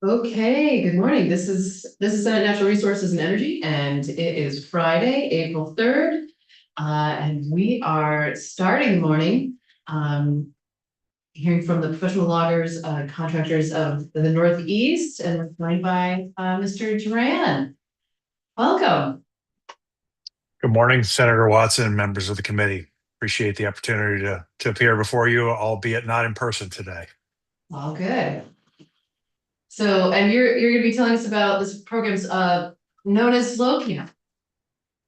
Okay, good morning. This is Senate Natural Resources and Energy, and it is Friday, April 3rd. And we are starting the morning hearing from the professional loggers, contractors of the Northeast, and we're joined by Mr. Duran. Welcome. Good morning, Senator Watson and members of the committee. Appreciate the opportunity to appear before you, albeit not in person today. All good. So, and you're going to be telling us about this program's known as Slow Camp.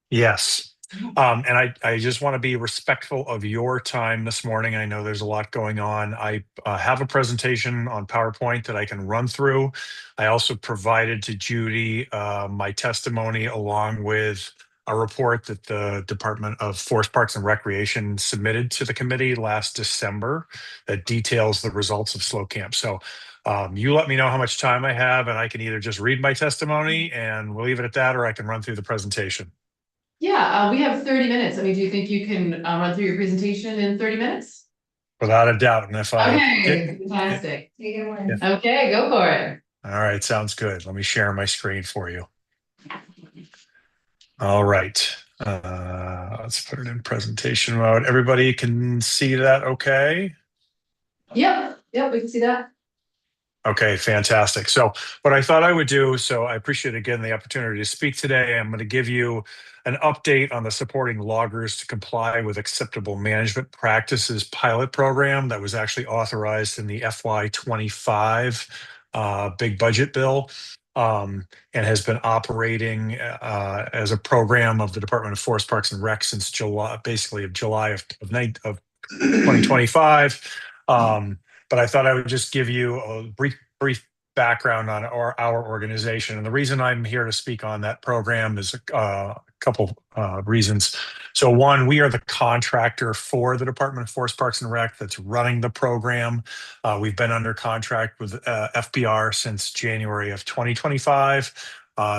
Yes. And I just want to be respectful of your time this morning. I know there's a lot going on. I have a presentation on PowerPoint that I can run through. I also provided to Judy my testimony along with a report that the Department of Forest Parks and Recreation submitted to the committee last December that details the results of Slow Camp. So you let me know how much time I have, and I can either just read my testimony and we'll leave it at that, or I can run through the presentation. Yeah, we have 30 minutes. I mean, do you think you can run through your presentation in 30 minutes? Without a doubt. And if I Okay, it, fantastic. if, Okay, go for it. all right, sounds good. Let me share my screen for you. All right. Let's put it in presentation mode. Everybody can see that okay? Yep, we can see that. Okay, fantastic. So what I thought I would do, so I appreciate again the opportunity to speak today. I'm going to give you an update on the supporting loggers to comply with acceptable management practices pilot program that was actually authorized in the FY25 big budget bill, and has been operating as a program of the Department of Forest Parks and Rec since July, basically of July of 2025. But I thought I would just give you a brief background on our organization. And the reason I'm here to speak on that program is a couple reasons. So one, we are the contractor for the Department of Forest Parks and Rec that's running the program. We've been under contract with FPR since January of 2025.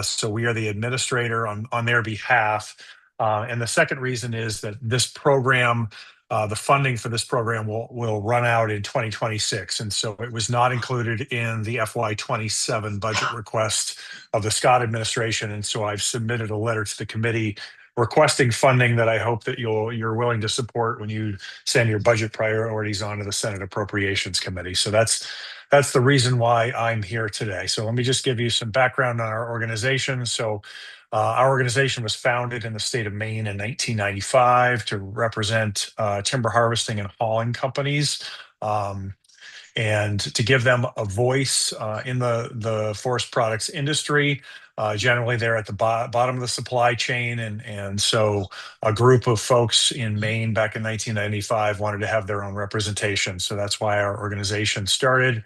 So we are the administrator on their behalf. And the second reason is that this program, the funding for this program will run out in 2026. And so it was not included in the FY27 budget request of the Scott administration. And so I've submitted a letter to the committee requesting funding that I hope that you're willing to support when you send your budget priorities on to the Senate Appropriations Committee. So that's the reason why I'm here today. So let me just give you some background on our organization. So our organization was founded in the state of Maine in 1995 to represent timber harvesting and hauling companies, and to give them a voice in the forest products industry. Generally, they're at the bottom of the supply chain, and so a group of folks in Maine back in 1995 wanted to have their own representation. So that's why our organization started.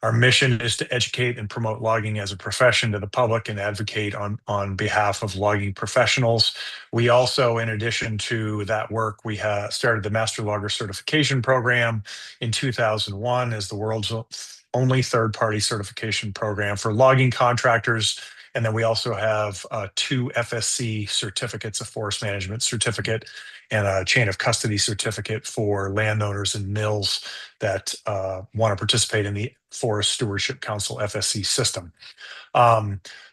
Our mission is to educate and promote logging as a profession to the public and advocate on behalf of logging professionals. We also, in addition to that work, we have started the Master Logger Certification Program in 2001 as the world's only third-party certification program for logging contractors. And then we also have two FSC certificates, a forest management certificate and a chain of custody certificate for landowners and mills that want to participate in the Forest Stewardship Council FSC system.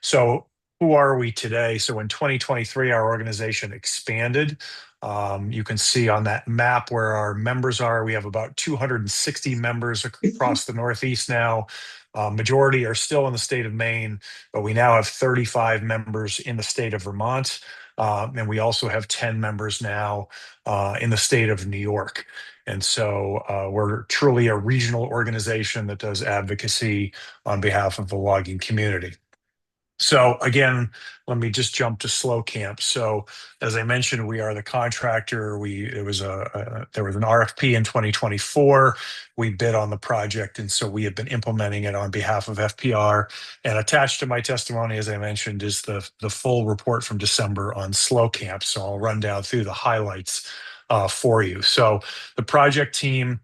So who are we today? So in 2023, our organization expanded. You can see on that map where our members are. We have about 260 members across the Northeast now. Majority are still in the state of Maine, but we now have 35 members in the state of Vermont. And we also have 10 members now in the state of New York. And so we're truly a regional organization that does advocacy on behalf of the logging community. So again, let me just jump to Slow Camp. So as I mentioned, we are the contractor. There was an RFP in 2024. We bid on the project, and so we have been implementing it on behalf of FPR. And attached to my testimony, as I mentioned, is the full report from December on Slow Camp. So I'll run down through the highlights for you. So the project team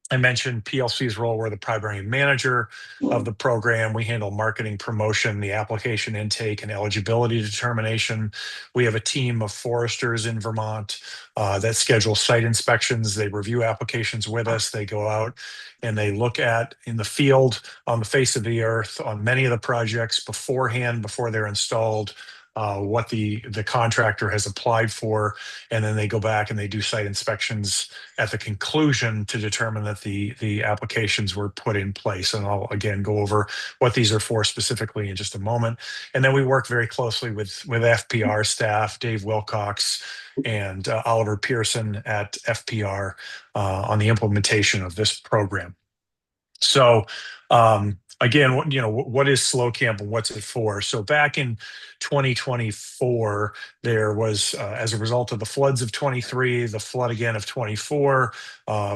I mentioned PLC's role. We're the primary manager of the program. We handle marketing, promotion, the application intake, and eligibility determination. We have a team of foresters in Vermont that schedule site inspections. They review applications with us. They go out and they look at in the field, on the face of the earth, on many of the projects beforehand, before they're installed, what the contractor has applied for, and then they go back and they do site inspections at the conclusion to determine that the applications were put in place. And I'll again go over what these are for specifically in just a moment. And then we work very closely with FPR staff, Dave Wilcox and Oliver Pearson at FPR on the implementation of this program. So again, what is Slow Camp and what's it for? So back in 2024, there was, as a result of the floods of 23, the flood again of 24,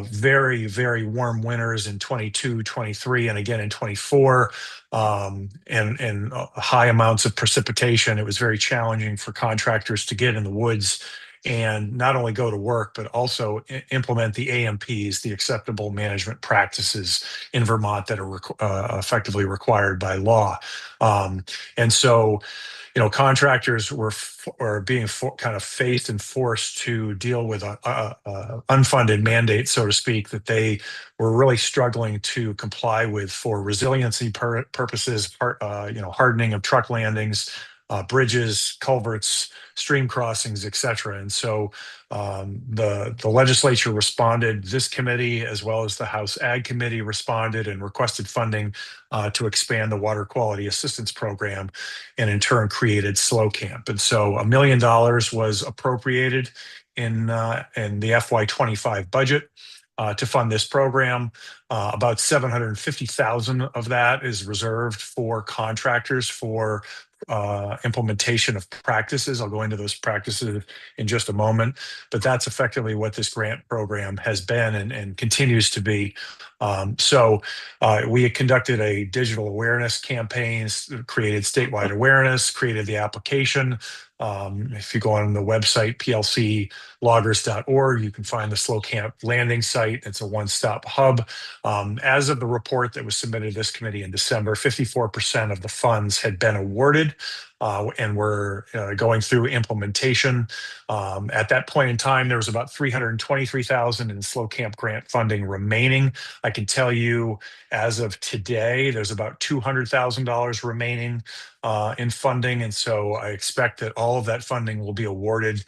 very, very warm winters in 22, 23, and again in 24, and high amounts of precipitation. It was very challenging for contractors to get in the woods and not only go to work, but also implement the AMPs, the acceptable management practices in Vermont that are effectively required by law. And so, contractors were being kind of faced and forced to deal with a unfunded mandate, so to speak, that they were really struggling to comply with for resiliency purposes, hardening of truck landings, bridges, culverts, stream crossings, et cetera. And so the legislature responded. This committee, as well as the House Ag Committee, responded and requested funding to expand the Water Quality Assistance Program, and in turn created Slow Camp. And so $1 million was appropriated in the FY25 budget to fund this program. About 750,000 of that is reserved for contractors for implementation of practices. I'll go into those practices in just a moment, but that's effectively what this grant program has been and continues to be. So we had conducted a digital awareness campaign, created statewide awareness, created the application. If you go on the website, plcloggers.org, you can find the Slow Camp landing site. It's a one-stop hub. As of the report that was submitted to this committee in December, 54% of the funds had been awarded and were going through implementation. At that point in time, there was about $323,000 in Slow Camp grant funding remaining. I can tell you, as of today, there's about $200,000 remaining in funding. And so I expect that all of that funding will be awarded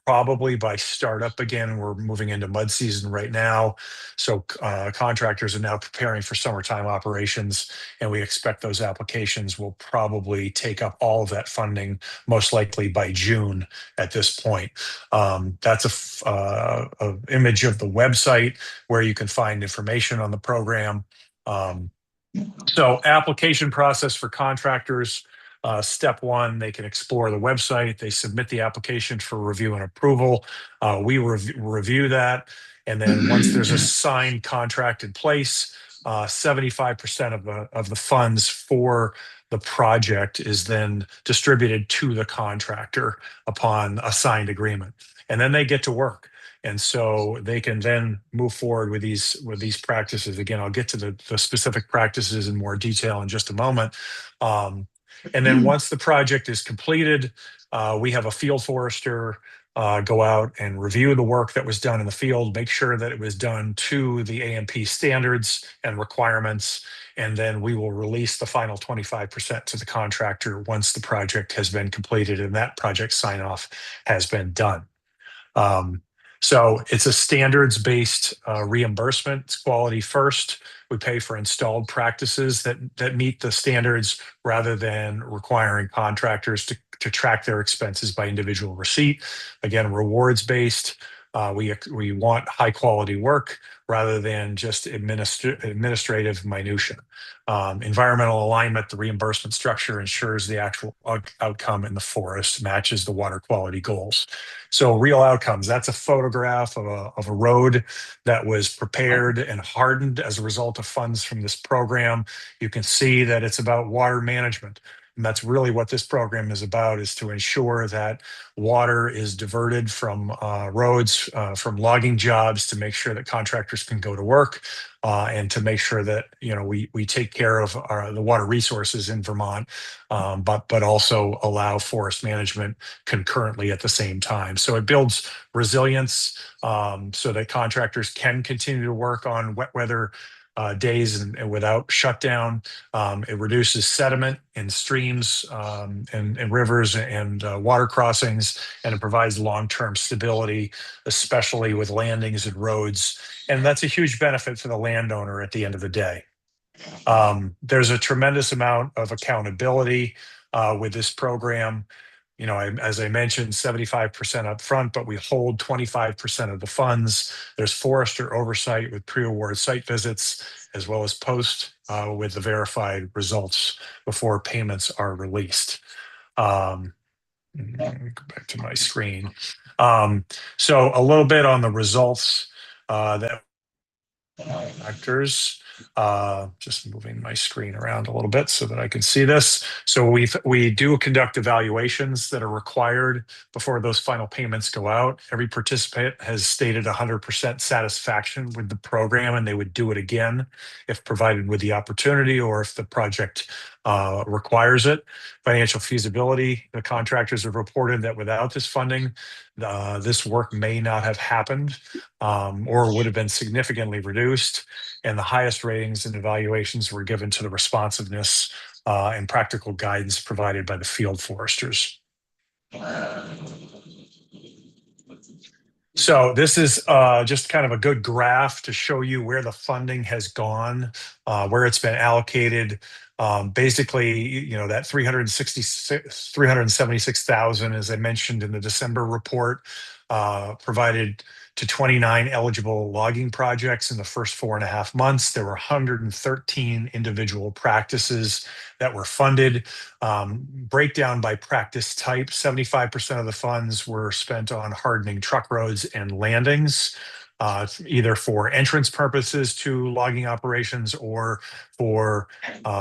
probably by startup again. We're moving into mud season right now. So contractors are now preparing for summertime operations, and we expect those applications will probably take up all of that funding, most likely by June at this point. That's a image of the website where you can find information on the program. So application process for contractors. Step one, they can explore the website. They submit the application for review and approval. We review that. And then once there's a signed contract in place, 75% of the funds for the project is then distributed to the contractor upon a signed agreement. And then they get to work. And so they can then move forward with these practices. Again, I'll get to the specific practices in more detail in just a moment. And then once the project is completed, we have a field forester go out and review the work that was done in the field, make sure that it was done to the AMP standards and requirements, and then we will release the final 25% to the contractor once the project has been completed and that project sign-off has been done. So it's a standards-based reimbursement. It's quality first. We pay for installed practices that meet the standards rather than requiring contractors to track their expenses by individual receipt. Again, rewards-based. We want high-quality work rather than just administrative minutia. Environmental alignment, the reimbursement structure ensures the actual outcome in the forest matches the water quality goals. So real outcomes, that's a photograph of a road that was prepared and hardened as a result of funds from this program. You can see that it's about water management. And that's really what this program is about, is to ensure that water is diverted from roads, from logging jobs, to make sure that contractors can go to work, and to make sure that we take care of the water resources in Vermont, but also allow forest management concurrently at the same time. So it builds resilience, so that contractors can continue to work on wet weather days and without shutdown. It reduces sediment in streams, and rivers and water crossings, and it provides long-term stability, especially with landings and roads. And that's a huge benefit for the landowner at the end of the day. There's a tremendous amount of accountability with this program. As I mentioned, 75% upfront, but we hold 25% of the funds. There's forester oversight with pre-award site visits, as well as post with the verified results before payments are released. Let me go back to my screen. So a little bit on the results that actors. Just moving my screen around a little bit so that I can see this. So we do conduct evaluations that are required before those final payments go out. Every participant has stated 100% satisfaction with the program, and they would do it again if provided with the opportunity, or if the project requires it. Financial feasibility: the contractors have reported that without this funding, this work may not have happened, or would have been significantly reduced. And the highest ratings and evaluations were given to the responsiveness and practical guidance provided by the field foresters. So this is just kind of a good graph to show you where the funding has gone, where it's been allocated. Basically, that 376,000, as I mentioned in the December report, provided to 29 eligible logging projects in the first 4.5 months. There were 113 individual practices that were funded. Breakdown by practice type: 75% of the funds were spent on hardening truck roads and landings, either for entrance purposes to logging operations or for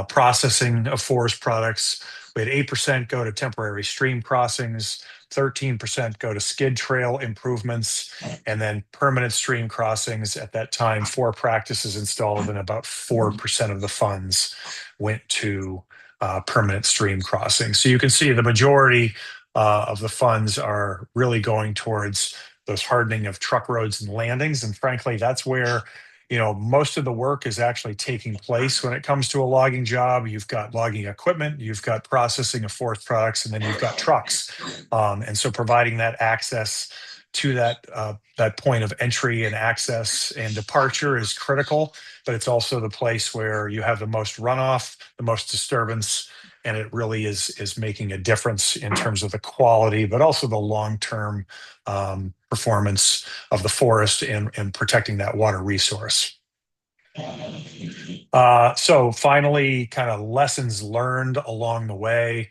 processing of forest products. We had 8% go to temporary stream crossings, 13% go to skid trail improvements, and then permanent stream crossings. At that time, 4 practices installed, and about 4% of the funds went to permanent stream crossings. So you can see the majority of the funds are really going towards those hardening of truck roads and landings. And frankly, that's where most of the work is actually taking place when it comes to a logging job. You've got logging equipment, you've got processing of forest products, and then you've got trucks. And so providing that access to that point of entry and access and departure is critical, but it's also the place where you have the most runoff, the most disturbance, and it really is making a difference in terms of the quality, but also the long-term performance of the forest and protecting that water resource. So finally, kind of lessons learned along the way.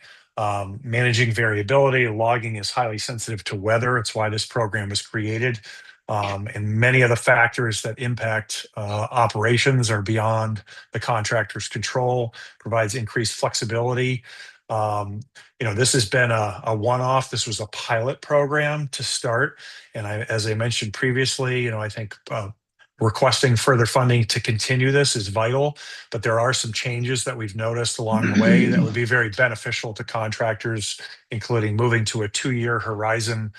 Managing variability. Logging is highly sensitive to weather. It's why this program was created. And many of the factors that impact operations are beyond the contractor's control. Provides increased flexibility. This has been a one-off. This was a pilot program to start. And as I mentioned previously, I think requesting further funding to continue this is vital, but there are some changes that we've noticed along the way that would be very beneficial to contractors, including moving to a 2-year horizon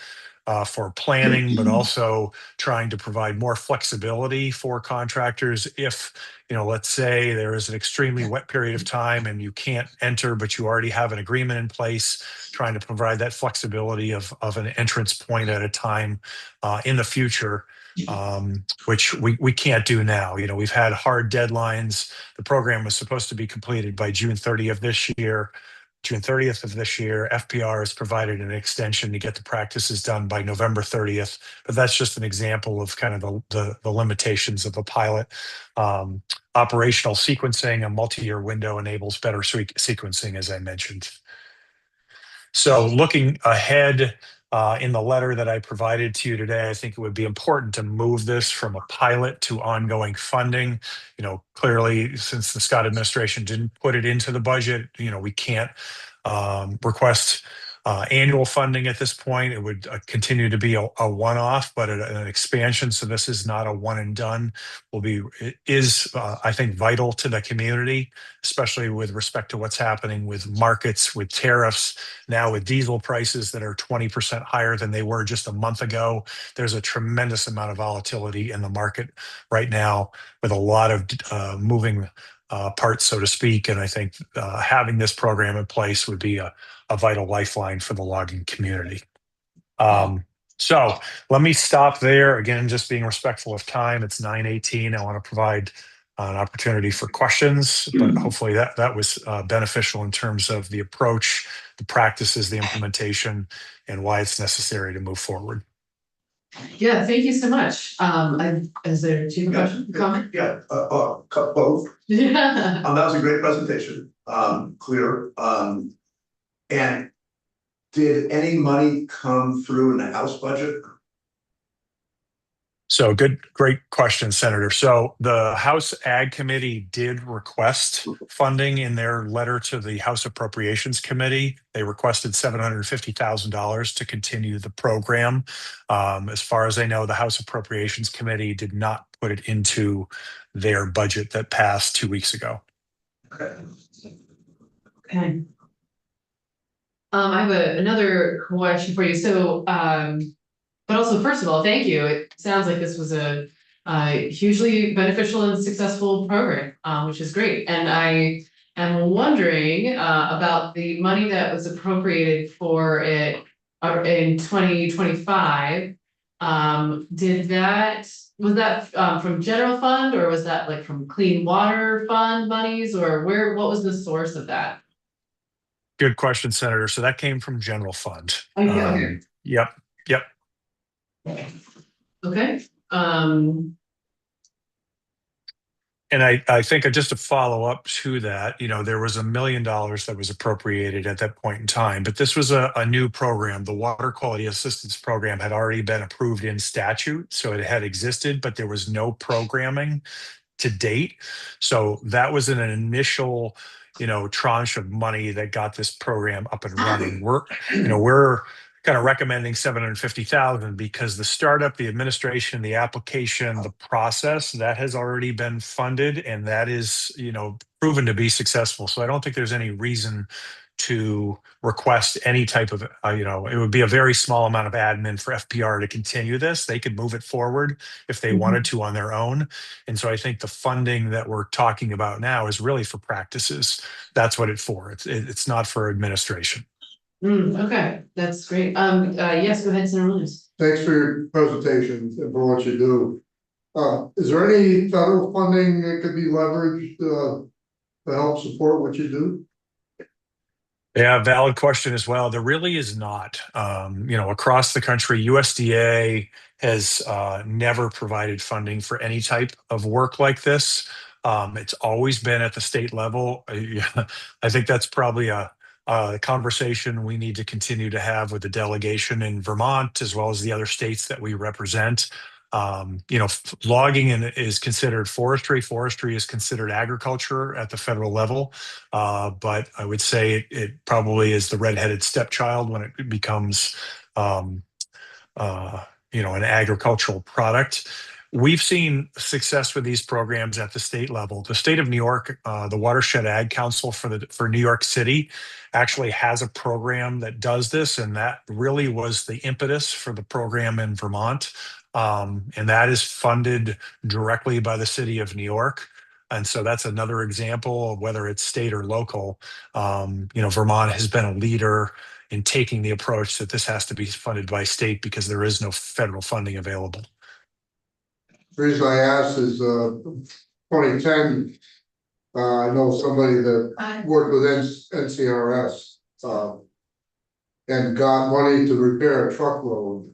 for planning, but also trying to provide more flexibility for contractors. If, let's say there is an extremely wet period of time and you can't enter, but you already have an agreement in place, trying to provide that flexibility of an entrance point at a time in the future, which we can't do now. We've had hard deadlines. The program was supposed to be completed by June 30th of this year. June 30th of this year, FPR has provided an extension to get the practices done by November 30th, but that's just an example of kind of the limitations of the pilot. Operational sequencing: a multi-year window enables better sequencing, as I mentioned. So looking ahead, in the letter that I provided to you today, I think it would be important to move this from a pilot to ongoing funding. Clearly, since the Scott administration didn't put it into the budget, we can't request annual funding at this point. It would continue to be a one-off, but an expansion. So this is not a one and done. It is, I think, vital to the community, especially with respect to what's happening with markets, with tariffs, now with diesel prices that are 20% higher than they were just a month ago. There's a tremendous amount of volatility in the market right now with a lot of moving parts, so to speak. And I think having this program in place would be a vital lifeline for the logging community. So let me stop there. Again, just being respectful of time. It's 9:18. I want to provide an opportunity for questions, but hopefully that was beneficial in terms of the approach, the practices, the implementation, and why it's necessary to move forward. Yeah, thank you so much. Is there a question, comment? Yeah, both. Yeah. That was a great presentation, clear. And did any money come through in the House budget? So great question, Senator. So the House Ag Committee did request funding in their letter to the House Appropriations Committee. They requested $750,000 to continue the program. As far as I know, the House Appropriations Committee did not put it into their budget that passed 2 weeks ago. Okay. Okay. I have another question for you. So, but also, first of all, thank you. It sounds like this was a hugely beneficial and successful program, which is great. And I am wondering about the money that was appropriated for it in 2025. Was that from general fund, or was that like from clean water fund monies, or what was the source of that? Good question, Senator. So that came from general fund. Okay. Yep. Okay. And I think just to follow up to that, there was $1 million that was appropriated at that point in time, but this was a new program. The Water Quality Assistance Program had already been approved in statute, so it had existed, but there was no programming to date. So that was an initial, tranche of money that got this program up and running. We're kind of recommending 750,000 because the startup, the administration, the application, the process that has already been funded, and that is, proven to be successful. So I don't think there's any reason to request any type of, it would be a very small amount of admin for FPR to continue this. They could move it forward if they wanted to on their own. And so I think the funding that we're talking about now is really for practices. That's what it's for. It's not for administration. Okay, that's great. Yes, go ahead, Senator Williams. Thanks for your presentation and for what you do. Is there any federal funding that could be leveraged to help support what you do? Yeah, valid question as well. There really is not. Across the country, USDA has never provided funding for any type of work like this. It's always been at the state level. I think that's probably a conversation we need to continue to have with the delegation in Vermont, as well as the other states that we represent. Logging is considered forestry. Forestry is considered agriculture at the federal level. But I would say it probably is the redheaded stepchild when it becomes, an agricultural product. We've seen success with these programs at the state level. The state of New York, the Watershed Ag Council for New York City actually has a program that does this, and that really was the impetus for the program in Vermont. And that is funded directly by the city of New York. And so that's another example of whether it's state or local. Vermont has been a leader in taking the approach that this has to be funded by state because there is no federal funding available. The reason I asked is 2010, I know somebody that worked with NCRS and got money to repair a truckload.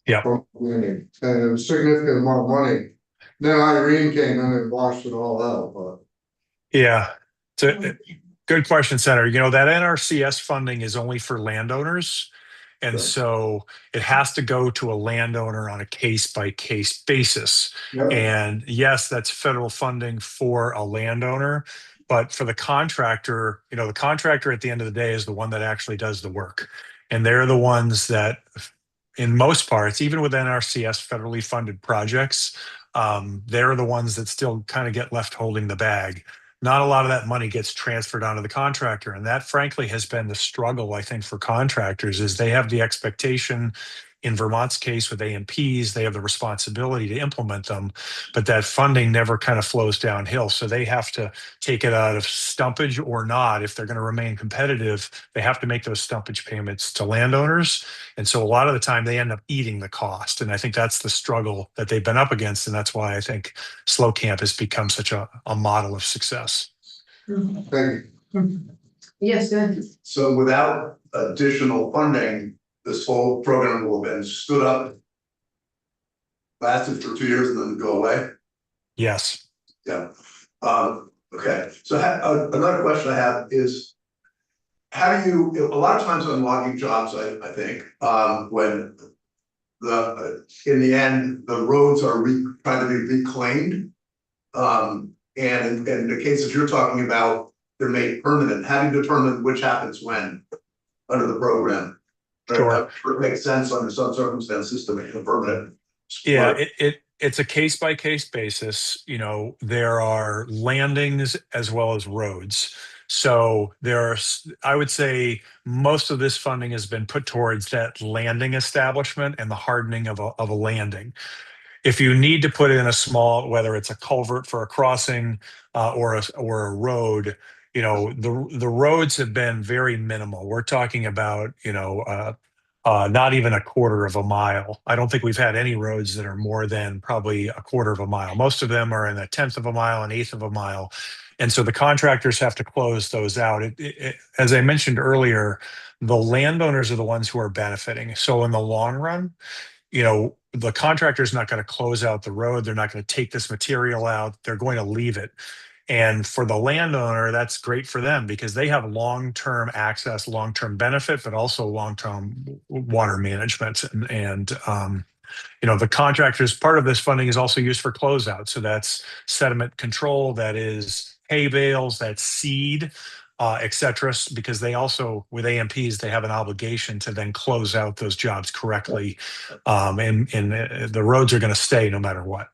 Yeah. And it was a significant amount of money. Then Irene came in and washed it all out. But yeah, it's a good question, Senator. That NRCS funding is only for landowners. And Right. so it has to go to a landowner on a case-by-case basis. Yep. And yes, that's federal funding for a landowner, but for the contractor, the contractor at the end of the day is the one that actually does the work. And they're the ones that, in most parts, even with NRCS federally funded projects, they're the ones that still kind of get left holding the bag. Not a lot of that money gets transferred onto the contractor. And that, frankly, has been the struggle, I think, for contractors, is they have the expectation. In Vermont's case with AMPs, they have the responsibility to implement them, but that funding never kind of flows downhill. So they have to take it out of stumpage or not. If they're going to remain competitive, they have to make those stumpage payments to landowners. And so a lot of the time they end up eating the cost. And I think that's the struggle that they've been up against. And that's why I think Slow Camp has become such a model of success. Thank you. Yes, go ahead. So without additional funding, this whole program will have been stood up, lasted for 2 years and then go away? Yes. Yeah. Okay, so another question I have is, how do you, a lot of times on logging jobs, I think, when in the end, the roads are trying to be reclaimed. And in the cases you're talking about, they're made permanent. How do you determine which happens when under the program? Sure. It makes sense under some circumstances to make them permanent. Yeah, it's a case by case basis. There are landings as well as roads. So I would say most of this funding has been put towards that landing establishment and the hardening of a landing. If you need to put in a small, whether it's a culvert for a crossing or a road, the roads have been very minimal. We're talking about not even a quarter of a mile. I don't think we've had any roads that are more than probably a quarter of a mile. Most of them are in a tenth of a mile, an eighth of a mile. And so the contractors have to close those out. As I mentioned earlier, the landowners are the ones who are benefiting. So in the long run, the contractor is not going to close out the road. They're not going to take this material out. They're going to leave it. And for the landowner, that's great for them because they have long-term access, long-term benefit, but also long-term water management. And the contractors, part of this funding is also used for closeout. So that's sediment control, that is hay bales, that's seed, et cetera, because they also, with AMPs, they have an obligation to then close out those jobs correctly. And the roads are going to stay no matter what.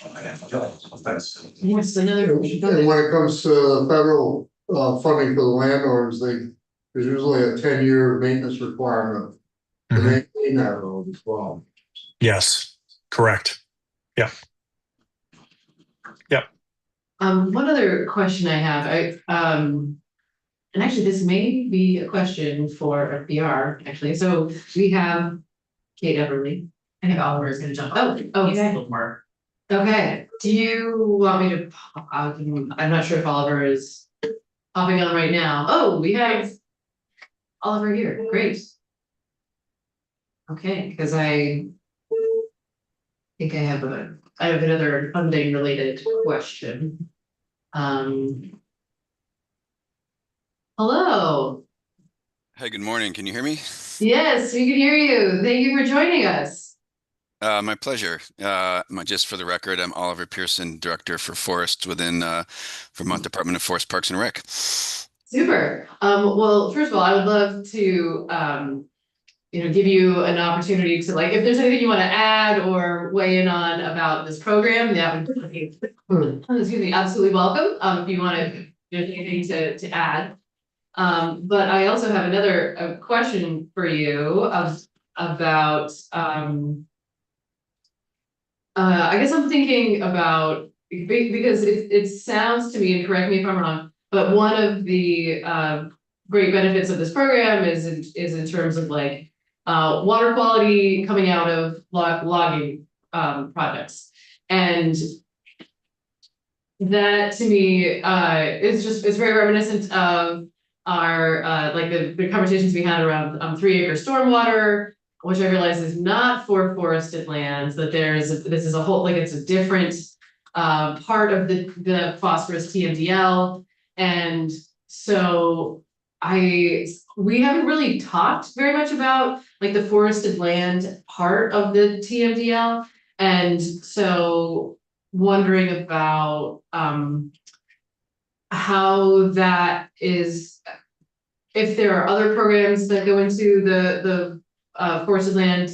Okay, thanks. Yes, another question. Go And ahead. when it comes to federal funding for the landowners, there's usually a 10-year maintenance requirement to maintain that road as well. Yes, correct. Yeah. Yep. One other question I have, and actually this may be a question for FBR, actually. So we have Kate Everly. I think Oliver is gonna jump. Oh, okay. Okay, do you want me to pop out? I'm not sure if Oliver is popping on right now. Oh, we have Oliver here, great. Okay, because I think I have another funding related question. Hello, Hey, good morning. Can you hear me? yes, we can hear you. Thank you for joining us. My pleasure. Just for the record, I'm Oliver Pearson, Director for Forests within Vermont Department of Forest Parks and Rec. Super. Well, first of all, I would love to give you an opportunity to, like, if there's anything you want to add or weigh in on about this program, that would be excuse me, absolutely welcome. If you want to, there's anything to add. But I also have another question for you about I guess I'm thinking about, because it sounds to me, and correct me if I'm wrong, but one of the great benefits of this program is in terms of like water quality coming out of logging projects. And that to me is very reminiscent of our like the conversations we had around 3-acre stormwater, which I realize is not for forested lands, that this is a whole, like, it's a different part of the phosphorus TMDL. And so we haven't really talked very much about like the forested land part of the TMDL. And so wondering about how that is, if there are other programs that go into the forested land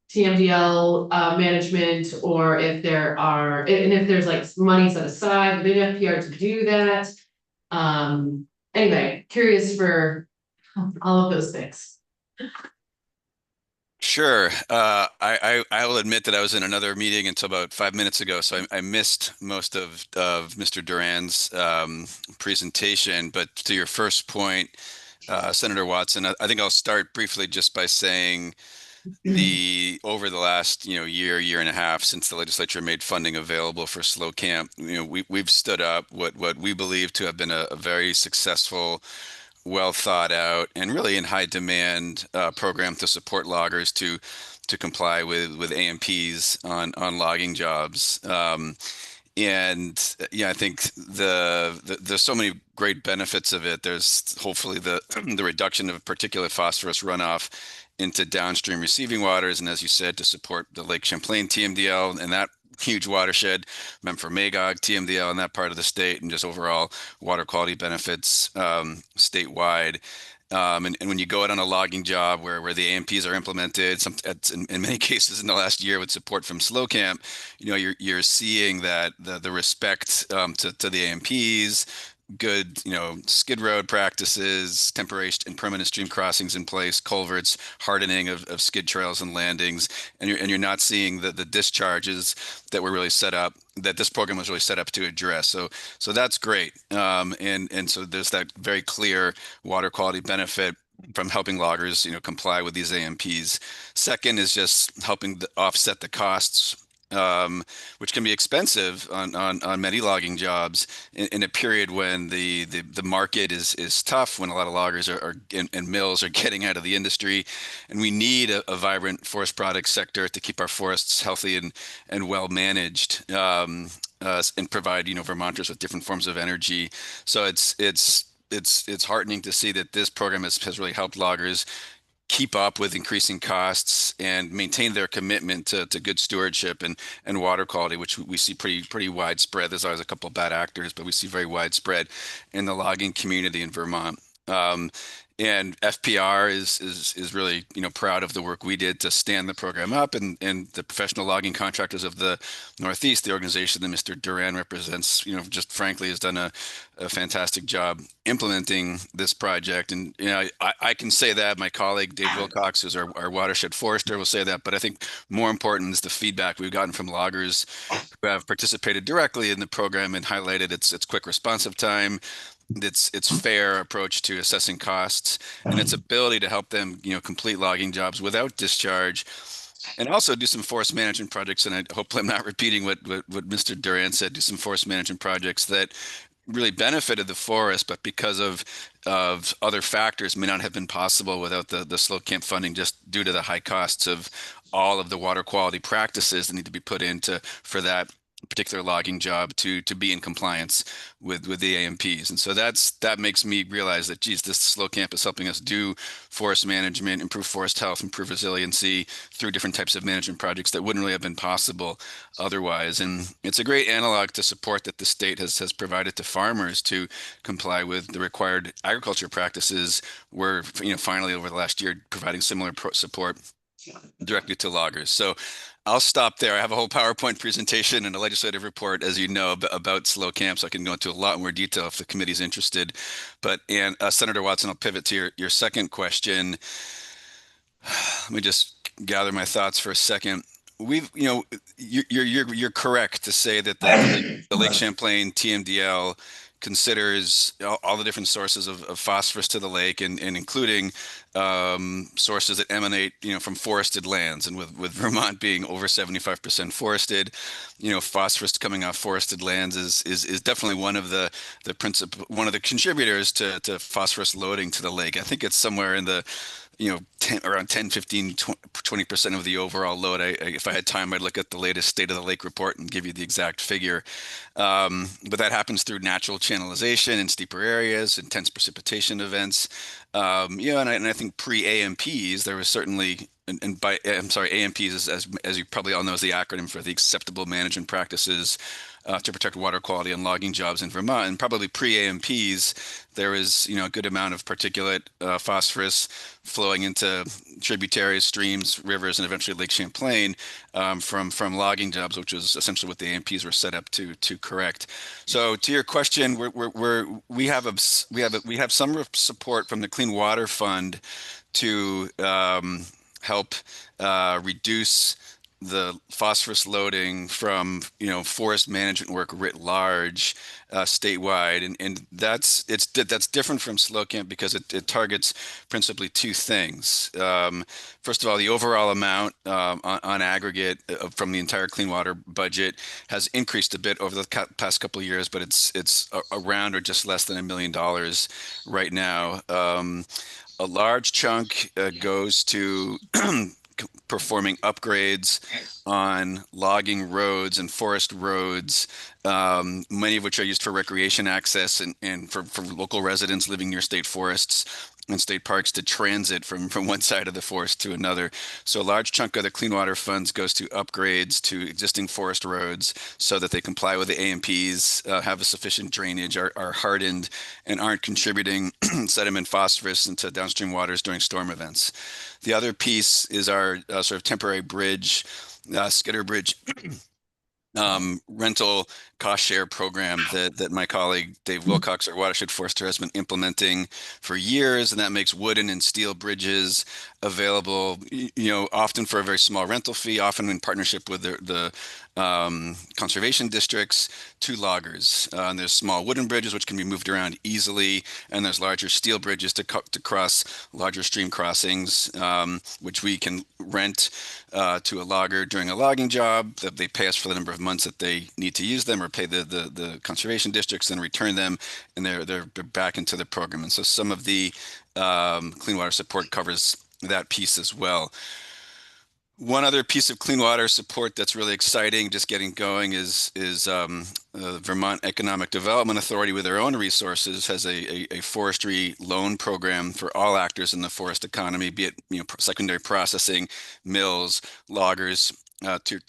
TMDL management, or if there are, and if there's like money set aside within FPR to do that. Anyway, curious for all of those things. Sure. I will admit that I was in another meeting until about 5 minutes ago, so I missed most of Mr. Duran's presentation. But to your first point, Senator Watson, I think I'll start briefly just by saying over the last year and a half since the legislature made funding available for slow camp, we've stood up what we believe to have been a very successful, well thought out, and really in high demand program to support loggers to comply with AMPs on logging jobs. And yeah, I think there's so many great benefits of it. There's hopefully the reduction of particulate phosphorus runoff into downstream receiving waters, and as you said, to support the Lake Champlain TMDL and that huge watershed, Memphremagog TMDL in that part of the state, and just overall water quality benefits statewide. And when you go out on a logging job where the AMPs are implemented, in many cases in the last year with support from Slow Camp, you're seeing that the respect to the AMPs, good, skid road practices, temporary and permanent stream crossings in place, culverts, hardening of skid trails and landings, and you're not seeing the discharges that were really set up, that this program was really set up to address. So that's great. And so there's that very clear water quality benefit from helping loggers, comply with these AMPs. Second is just helping offset the costs, which can be expensive on many logging jobs in a period when the market is tough, when a lot of loggers and mills are getting out of the industry, and we need a vibrant forest products sector to keep our forests healthy and well managed, and provide Vermonters with different forms of energy. So it's heartening to see that this program has really helped loggers keep up with increasing costs and maintain their commitment to good stewardship and water quality, which we see pretty widespread. There's always a couple of bad actors, but we see very widespread in the logging community in Vermont. And FPR is really proud of the work we did to stand the program up, and the professional logging contractors of the Northeast, the organization that Mr. Duran represents, just frankly has done a fantastic job implementing this project. And I can say that. My colleague Dave Wilcox, who's our watershed forester, will say that. But I think more important is the feedback we've gotten from loggers who have participated directly in the program and highlighted its quick responsive time, its fair approach to assessing costs, and its ability to help them complete logging jobs without discharge, and also do some forest management projects. And I hope I'm not repeating what Mr. Duran said. Do some forest management projects that really benefited the forest, but because of other factors may not have been possible without the slow camp funding, just due to the high costs of all of the water quality practices that need to be put into for that particular logging job to be in compliance with the AMPs. And so that makes me realize that, geez, this slow camp is helping us do forest management, improve forest health, improve resiliency through different types of management projects that wouldn't really have been possible otherwise. And it's a great analog to support that the state has provided to farmers to comply with the required agriculture practices. We're finally over the last year providing similar support directly to loggers. So I'll stop there. I have a whole PowerPoint presentation and a legislative report, as you know, about slow camp, so I can go into a lot more detail if the committee's interested. But Senator Watson, I'll pivot to your second question. Let me just gather my thoughts for a second. You're correct to say that the Lake Champlain TMDL considers all the different sources of phosphorus to the lake, and including sources that emanate from forested lands. And with Vermont being over 75% forested, phosphorus coming off forested lands is definitely one of the contributors to phosphorus loading to the lake. I think it's somewhere in the around 10, 15, 20% of the overall load. If I had time, I'd look at the latest state of the lake report and give you the exact figure. But that happens through natural channelization in steeper areas, intense precipitation events. And I think pre-AMPs, there was certainly, I'm sorry, AMPs is, as you probably all know, is the acronym for the Acceptable Management Practices to protect water quality on logging jobs in Vermont. And probably pre-AMPs, there was, a good amount of particulate phosphorus flowing into tributaries, streams, rivers, and eventually Lake Champlain from logging jobs, which was essentially what the AMPs were set up to correct. So to your question, we have some support from the Clean Water Fund to help reduce the phosphorus loading from forest management work writ large statewide, and that's different from SLOCAMP because it targets principally two things. First of all, the overall amount on aggregate from the entire clean water budget has increased a bit over the past couple of years, but it's around or just less than $1 million right now. A large chunk goes to performing upgrades on logging roads and forest roads, many of which are used for recreation access and for local residents living near state forests and state parks to transit from one side of the forest to another. So a large chunk of the Clean Water Funds goes to upgrades to existing forest roads so that they comply with the AMPs, have a sufficient drainage, are hardened, and aren't contributing sediment phosphorus into downstream waters during storm events. The other piece is our sort of temporary bridge, skidder bridge rental cost share program that my colleague Dave Wilcox, our watershed forester, has been implementing for years, and that makes wooden and steel bridges available, often for a very small rental fee, often in partnership with the conservation districts to loggers. And there's small wooden bridges which can be moved around easily, and there's larger steel bridges to cross larger stream crossings, which we can rent to a logger during a logging job. That they pay us for the number of months that they need to use them, or pay the conservation districts, then return them, and they're back into the program. And so some of the clean water support covers that piece as well. One other piece of clean water support that's really exciting, just getting going, is Vermont Economic Development Authority, with their own resources, has a forestry loan program for all actors in the forest economy, be it secondary processing, mills, loggers, to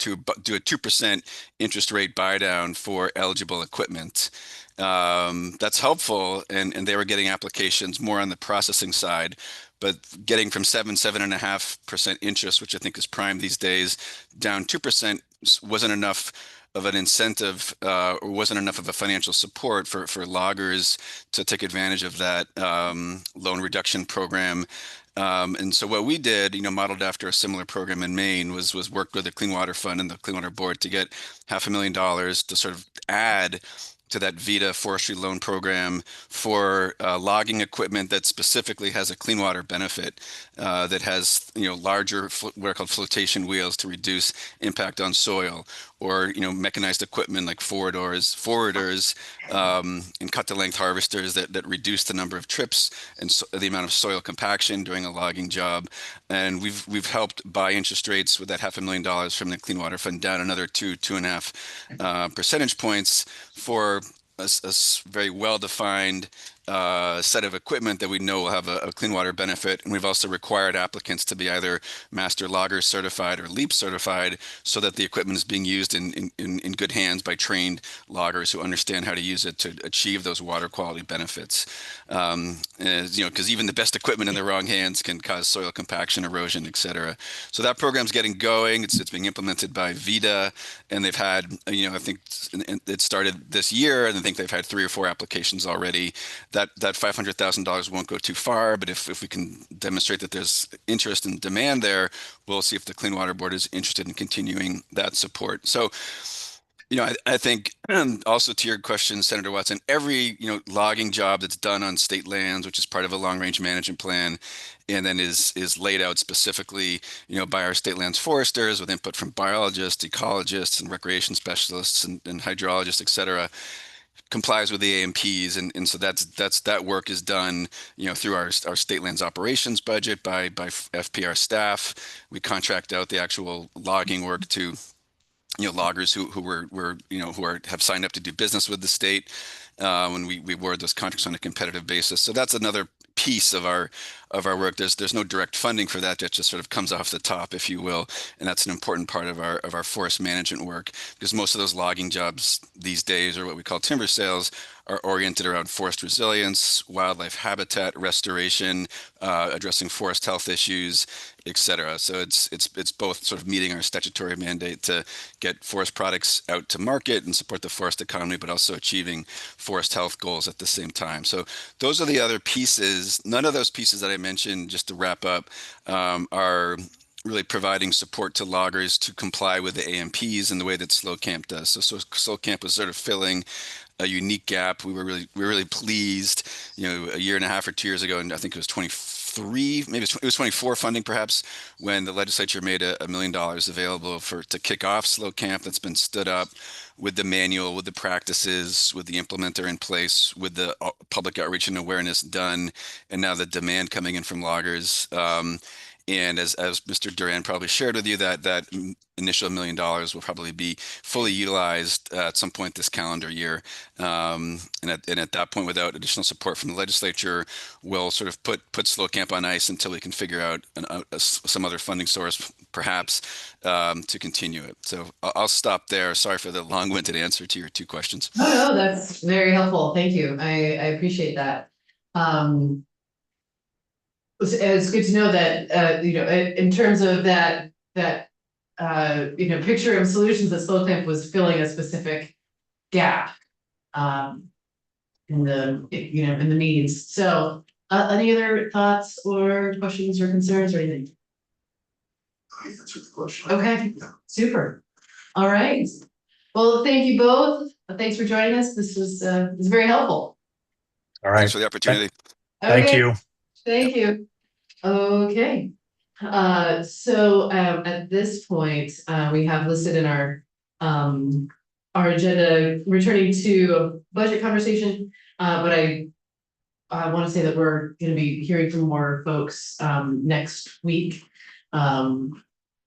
do a 2% interest rate buy down for eligible equipment. That's helpful, and they were getting applications more on the processing side, but getting from 7.5% interest, which I think is prime these days, down 2% wasn't enough of an incentive, or wasn't enough of a financial support for loggers to take advantage of that loan reduction program. And so what we did, modeled after a similar program in Maine, was work with the Clean Water Fund and the Clean Water Board to get $500,000 to sort of add to that VITA forestry loan program for logging equipment that specifically has a clean water benefit, that has larger what are called flotation wheels to reduce impact on soil, or mechanized equipment like forwarders, and cut to length harvesters that reduce the number of trips and the amount of soil compaction during a logging job. And we've helped buy interest rates with that $500,000 from the Clean Water Fund down another 2.5 percentage points for a very well-defined set of equipment that we know will have a clean water benefit. And we've also required applicants to be either Master Logger certified or LEAP certified, so that the equipment is being used in good hands by trained loggers who understand how to use it to achieve those water quality benefits. Because even the best equipment in the wrong hands can cause soil compaction, erosion, et cetera. So that program's getting going. It's being implemented by VITA, and they've had, I think it started this year, and I think they've had 3 or 4 applications already. That $500,000 won't go too far, but if we can demonstrate that there's interest and demand there, we'll see if the Clean Water Board is interested in continuing that support. So, I think also to your question, Senator Watson, every logging job that's done on state lands, which is part of a long-range management plan, and then is laid out specifically, by our state lands foresters with input from biologists, ecologists, and recreation specialists and hydrologists, et cetera, complies with the AMPs, and so that work is done, through our state lands operations budget by FPR staff. We contract out the actual logging work to loggers who have signed up to do business with the state, when we award those contracts on a competitive basis. So that's another piece of our work. There's no direct funding for that. That just sort of comes off the top, if you will, and that's an important part of our forest management work, because most of those logging jobs these days, or what we call timber sales, are oriented around forest resilience, wildlife habitat restoration, addressing forest health issues, etc. So it's both sort of meeting our statutory mandate to get forest products out to market and support the forest economy, but also achieving forest health goals at the same time. So those are the other pieces. None of those pieces that I mentioned, just to wrap up, are really providing support to loggers to comply with the AMPs in the way that Slow Camp does. So Slow Camp was sort of filling a unique gap. We were really pleased, a year and a half or 2 years ago, and I think it was 23, maybe it was 24 funding perhaps, when the legislature made $1 million available to kick off Slow Camp. That's been stood up with the manual, with the practices, with the implementer in place, with the public outreach and awareness done, and now the demand coming in from loggers. And as Mr. Duran probably shared with you, that initial $1 million will probably be fully utilized at some point this calendar year. And at that point, without additional support from the legislature, we'll sort of put Slow Camp on ice until we can figure out some other funding source, perhaps, to continue it. So I'll stop there. Sorry for the long-winded answer to your two questions. No, that's very helpful. Thank you. I appreciate that. It's good to know that, in terms of that picture of solutions, that Slow Camp was filling a specific gap in the needs. So any other thoughts or questions or concerns or anything? I answered the question. Okay, Yeah. super. All right. Well, thank you both. Thanks for joining us. This was very helpful. All right. Thanks for the opportunity. Thank Okay, you. Thank you. Okay. So at this point, we have listed in our agenda returning to a budget conversation. But I want to say that we're going to be hearing from more folks next week.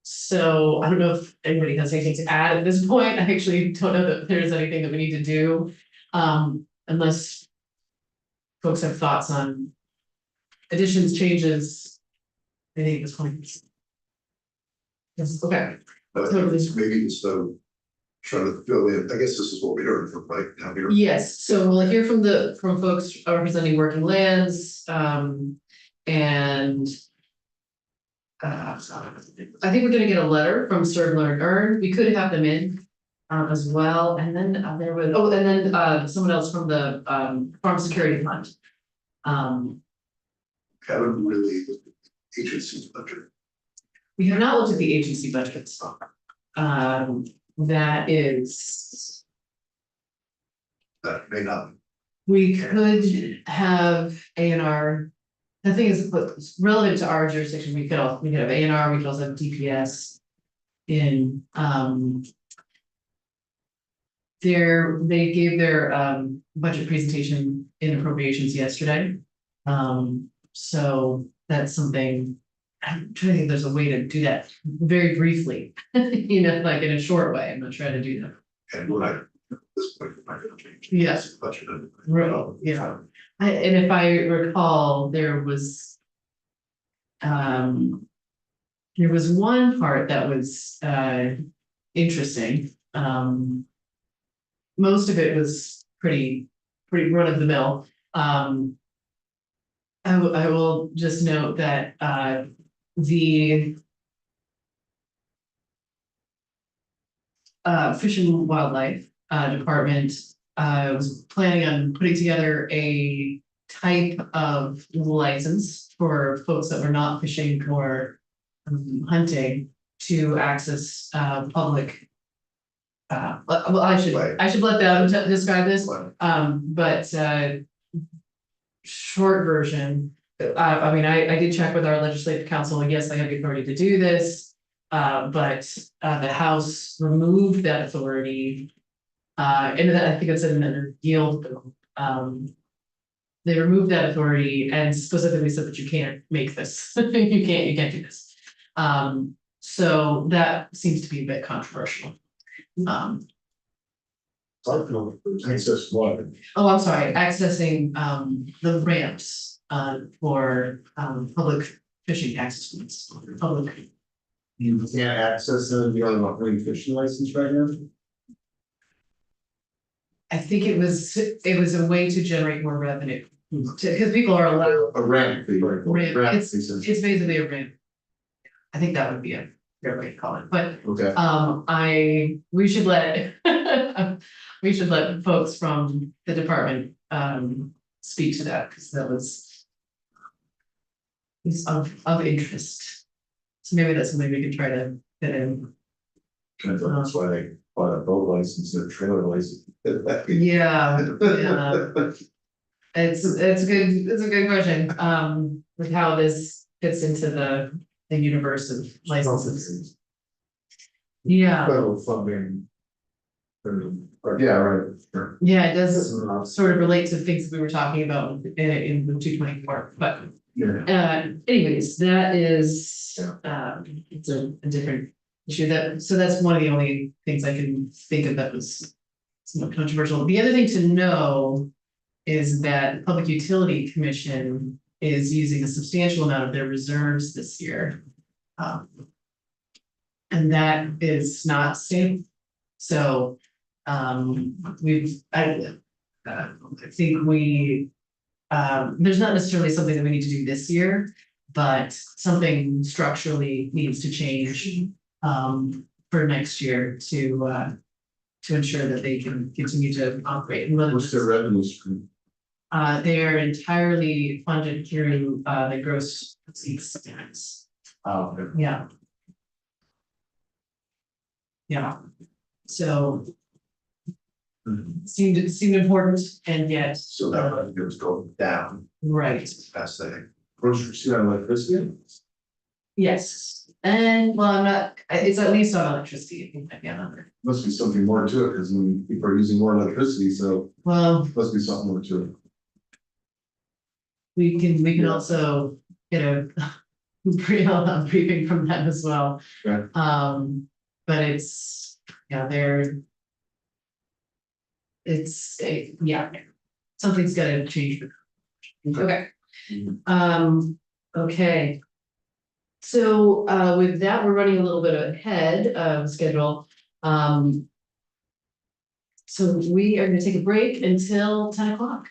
So I don't know if anybody has anything to add at this point. I actually don't know that there's anything that we need to do, unless folks have thoughts on additions, changes, anything at this point. Yes, okay. Totally. Maybe instead of trying to fill in, I guess this is what we heard from right now here. Yes, so we'll hear from folks representing working lands, and I think we're gonna get a letter from Serve Learn Earn. We could have them in as well, and then there was, someone else from the Farm Security Fund. Haven't really agency's budget. We have not looked at the agency budgets. That May not. we could have A&R. The thing is, relevant to our jurisdiction, we could have A&R, we could also have DPS in, they gave their budget presentation in appropriations yesterday. So that's something, I'm trying to think if there's a way to do that very briefly, like in a short way. I'm not trying to do that. And we're not, at this point, we're not gonna change. Yes. Budget. Right, yeah. And if I recall, there was one part that was interesting. Most of it was pretty run of the mill. I will just note that the Fish and Wildlife Department was planning on putting together a type of license for folks that were not fishing or hunting to access public. Well, I should let them describe this. But short version, I did check with our legislative council, and yes, they have the authority to do this. But the House removed that authority And then I think it's in the yield bill. They removed that authority and specifically said that you can't make this, you can't do this. So that seems to be a bit controversial. Access water. Oh, I'm sorry, accessing the ramps for public fishing access points, public. You can't access them, you don't have a fishing license right now? I think it was a way to generate more revenue, because people are allowed. A ramp fee. Ramp, Ramp it's fee. basically a ramp. I think that would be a fair way to call it, but Okay, we should let we should let folks from the department speak to that, because that was is of interest. So maybe that's something we could try to fit in. that's why they bought a boat license and a trailer license. Yeah, yeah. It's a good question, with how this fits into the universe of licenses. Yeah, Federal funding. Yeah, right, sure. yeah, it does sort of relate to things that we were talking about in the 224, but Yeah. anyways, that is Yeah. it's a different issue. So that's one of the only things I can think of that was somewhat controversial. The other thing to know is that the Public Utility Commission is using a substantial amount of their reserves this year. And that is not safe. So I think there's not necessarily something that we need to do this year, but something structurally needs to change for next year to ensure that they can continue to operate. And whether What's their revenue stream? they are entirely funded through the gross receipts tax. Okay. Yeah. Yeah. So seemed important, and yet, So that revenue is going down, right, that's the grocery receipt on electricity. yes, and well, I'm not, it's at least on electricity, I think might be another. Must be something more to it, because people are using more electricity, so Well, must be something more to it. we can Yeah. also get a briefing from them as well. Yeah. But it's, yeah, yeah, something's gotta change. Okay. Okay. So with that, we're running a little bit ahead of schedule. So we are gonna take a break until 10 o'clock.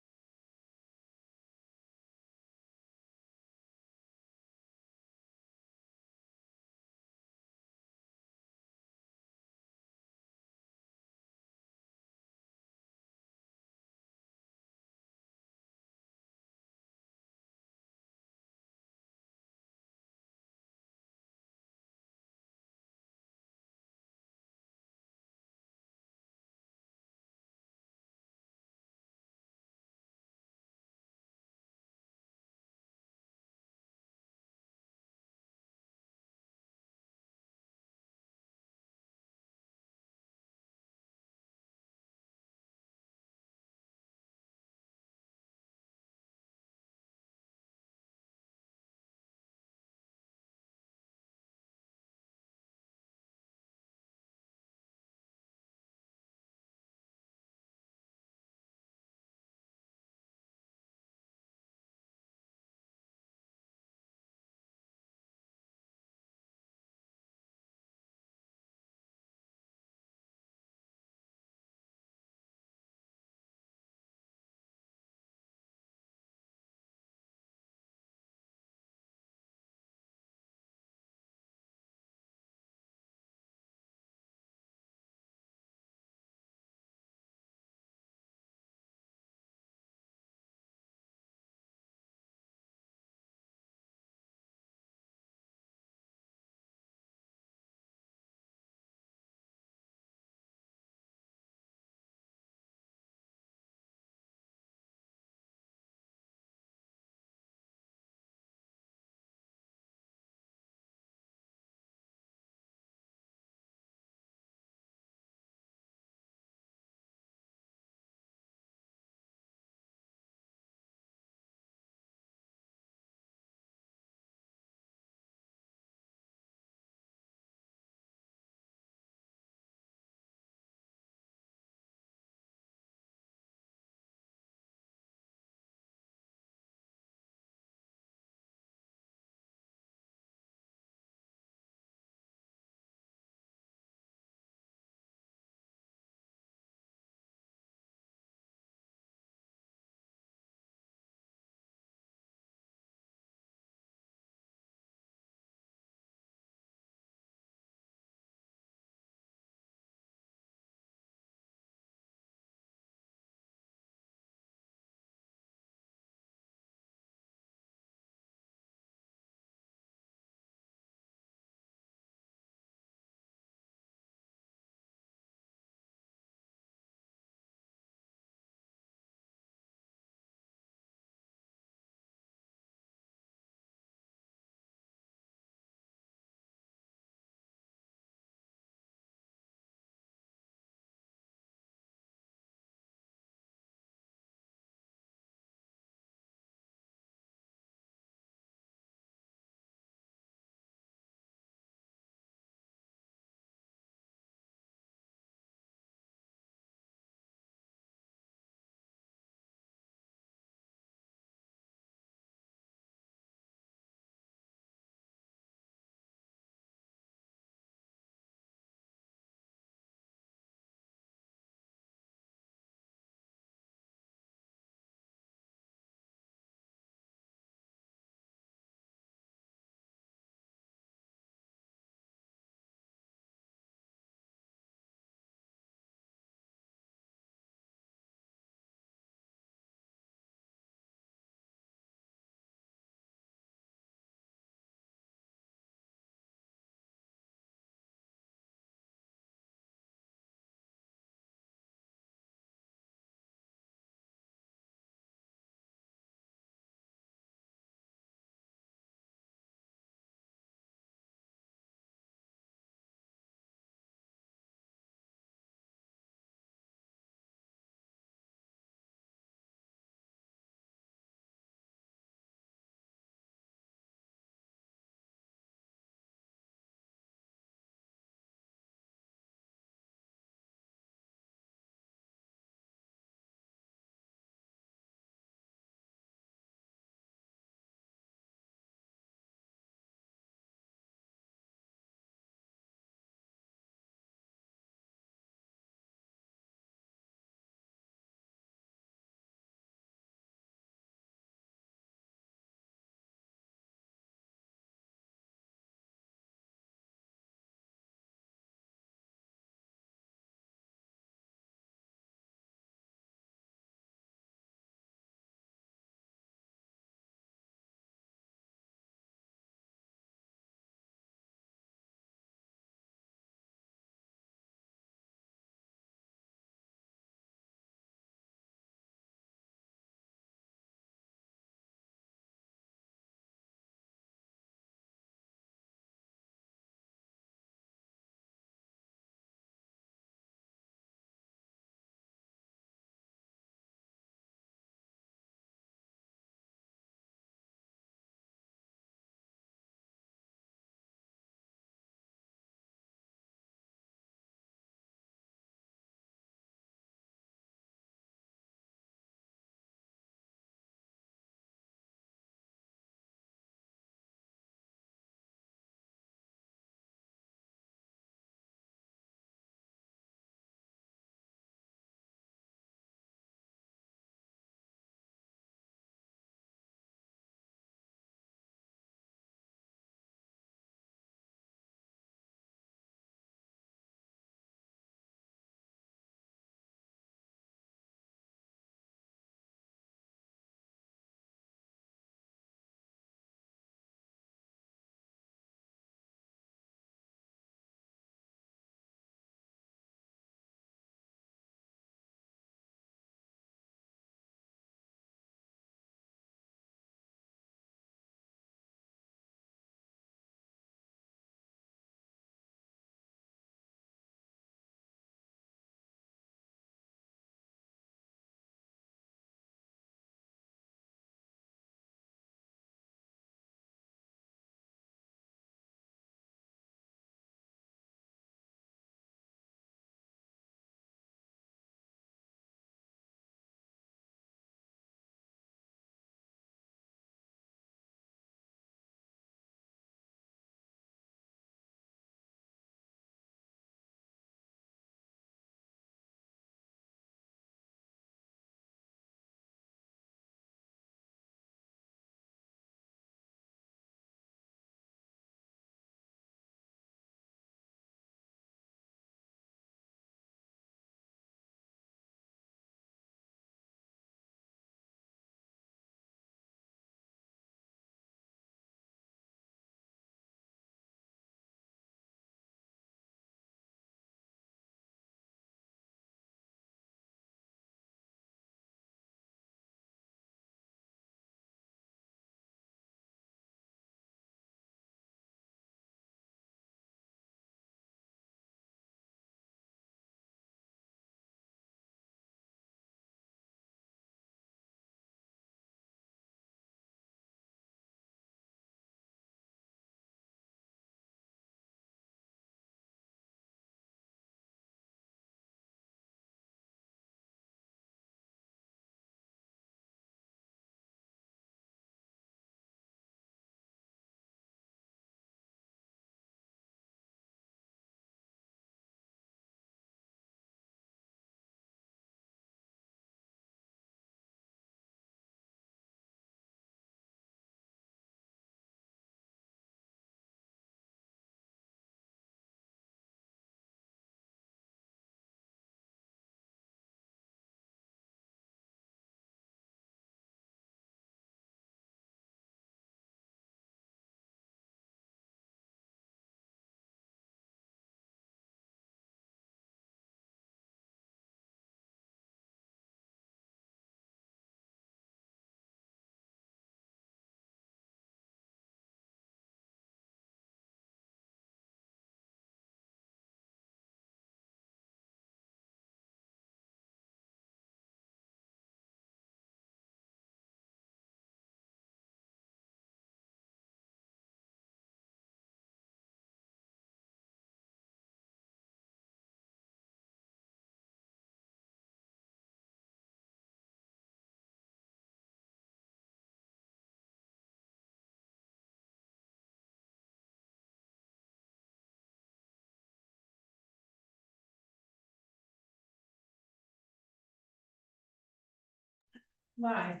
Why?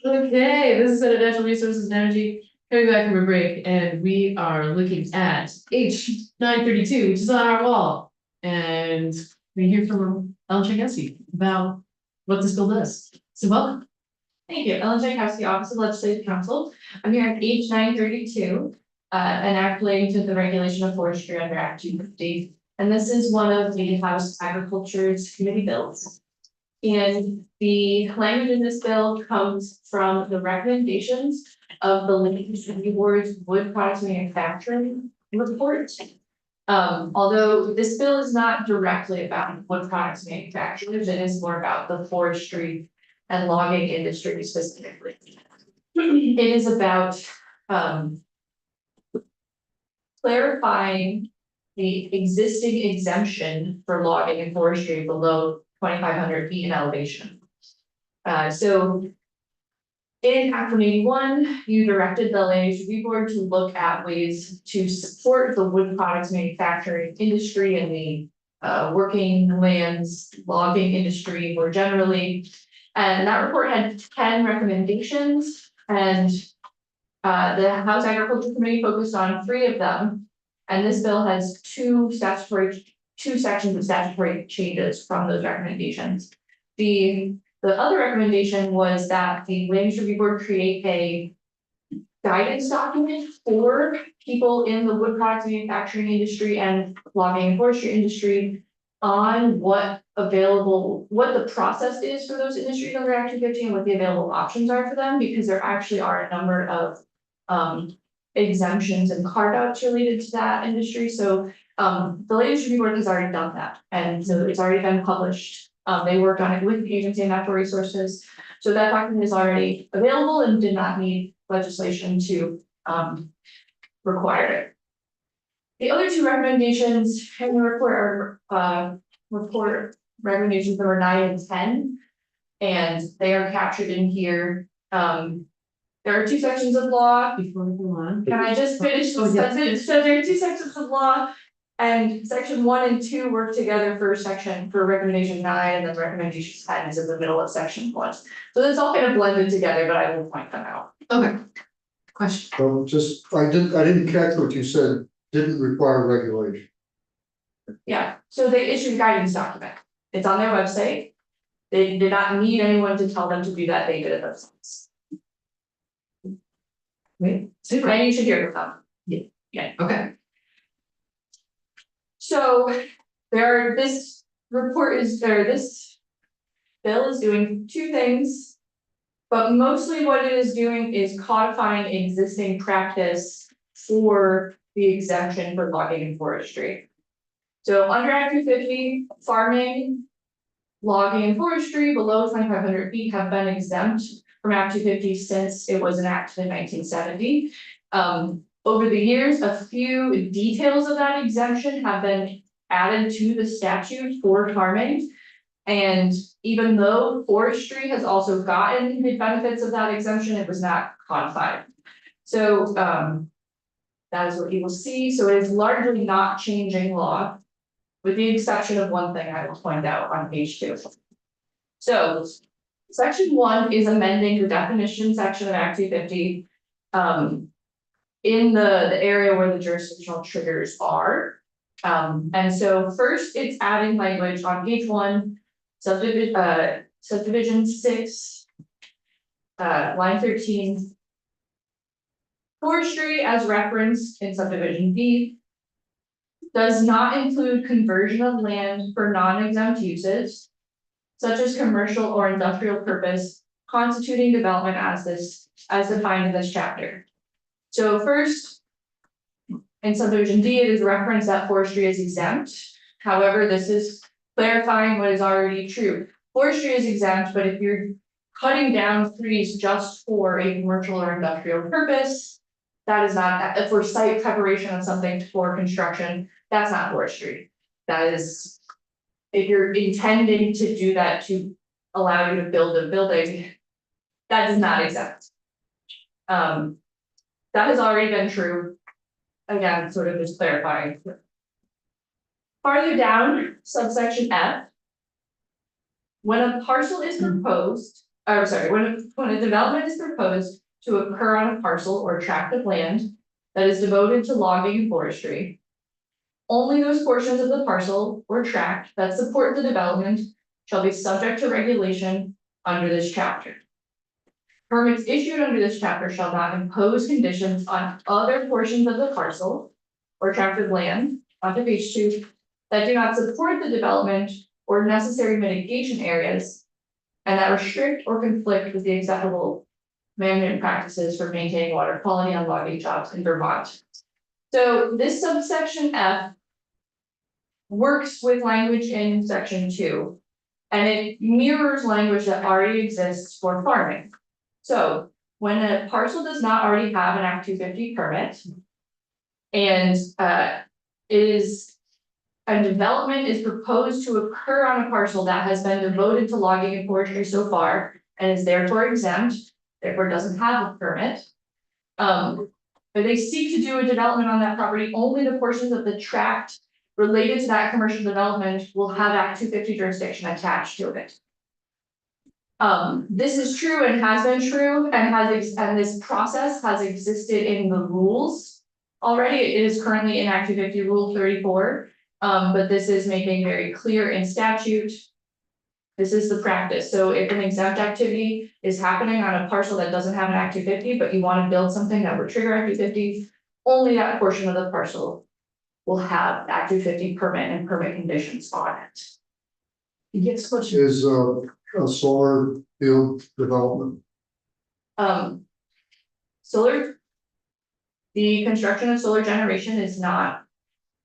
Okay, this is Senate Natural Resources and Energy, coming back from a break, and we are looking at H 932, which is on our wall. And we hear from Ellen Chankowski about what this bill does. So welcome. Thank you, Ellen Jankowski, Office of Legislative Counsel. I'm here at H 932, enact relating to the regulation of forestry under Act 250. And this is one of the House Agriculture's committee bills. And the language in this bill comes from the recommendations of the Land Review Board's Wood Products Manufacturing report. Although this bill is not directly about wood products manufacturers, it is more about the forestry and logging industry specifically. It is about clarifying the existing exemption for logging and forestry below 2,500 feet in elevation. So in Act 181, you directed the Land Use Review Board to look at ways to support the wood products manufacturing industry and the working lands logging industry more generally. And that report had 10 recommendations, and the House Agriculture Committee focused on 3 of them. And this bill has two sections of statutory changes from those recommendations. The other recommendation was that the Land Use Review Board create a guidance document for people in the wood products manufacturing industry and logging and forestry industry on what the process is for those industries under Act 250 and what the available options are for them, because there actually are a number of exemptions and carve-outs related to that industry. So the Land Use Review Board has already done that, and so it's already been published. They worked on it with the Agency of Natural Resources, so that document is already available and did not need legislation to require it. The other 2 recommendations in the report are report recommendations number 9 and 10, and they are captured in here. There are 2 sections of law. Before we go on. Can I just finish the sentence? So there are 2 sections of law, and section 1 and 2 work together for recommendation 9, and then recommendation 10 is in the middle of section 1. So it's all kind of blended together, but I will point them out. Okay. Question. So I didn't catch what you said, didn't require regulation. Yeah, so they issued a guidance document. It's on their website. They did not need anyone to tell them to do that, they did it themselves. Wait, super. And you should hear from them. Okay. So this bill is doing 2 things. But mostly what it is doing is codifying existing practice for the exemption for logging and forestry. So under Act 250, farming, logging and forestry below 2,500 feet have been exempt from Act 250 since it was enacted in 1970. Over the years, a few details of that exemption have been added to the statute for farming. And even though forestry has also gotten the benefits of that exemption, it was not codified. So that is what you will see. So it is largely not changing law, with the exception of one thing I will point out on page 2. So section 1 is amending the definition section of Act 250 in the area where the jurisdictional triggers are. And so first it's adding language on page 1. Subdivision 6, line 13. Forestry, as referenced in subdivision B, does not include conversion of land for non-exempt uses, such as commercial or industrial purpose, constituting development as defined in this chapter. So first, in subdivision D, it is referenced that forestry is exempt. However, this is clarifying what is already true. Forestry is exempt, but if you're cutting down trees just for a commercial or industrial purpose, that is not, for site preparation of something for construction, that's not forestry. That is, if you're intending to do that to allow you to build a building, that is not exempt. That has already been true. Again, sort of just clarifying. Farther down, subsection F. When a parcel is proposed, when a development is proposed to occur on a parcel or tract of land that is devoted to logging and forestry. Only those portions of the parcel or tract that support the development shall be subject to regulation under this chapter. Permits issued under this chapter shall not impose conditions on other portions of the parcel or tract of land, onto page 2, that do not support the development or necessary mitigation areas, and that restrict or conflict with the acceptable management practices for maintaining water quality on logging jobs in Vermont. So this subsection F works with language in section 2, and it mirrors language that already exists for farming. So when a parcel does not already have an Act 250 permit, and a development is proposed to occur on a parcel that has been devoted to logging and forestry so far, and is therefore exempt, therefore doesn't have a permit. But they seek to do a development on that property, only the portions of the tract related to that commercial development will have Act 250 jurisdiction attached to it. This is true and has been true and this process has existed in the rules already. It is currently in Act 250 Rule 34, but this is making very clear in statute. This is the practice. So if an exempt activity is happening on a parcel that doesn't have an Act 250, but you want to build something that would trigger Act 250, only that portion of the parcel will have Act 250 permit and permit conditions on it. Yes, question. Is a solar field development. Solar. The construction of solar generation is not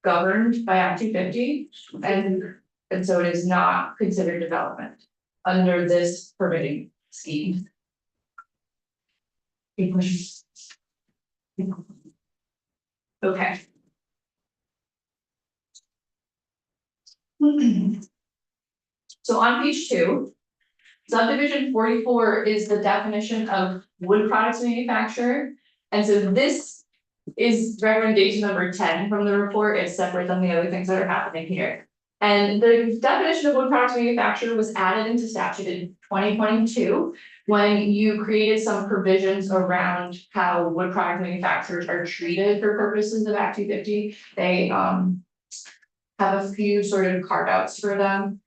governed by Act 250, and so it is not considered development under this permitting scheme. Any questions? Okay. So on page 2, subdivision 44 is the definition of wood products manufacturer. And so this is recommendation number 10 from the report. It's separate than the other things that are happening here. And the definition of wood products manufacturer was added into statute in 2022 when you created some provisions around how wood product manufacturers are treated for purposes of Act 250. They have a few sort of carve outs for them.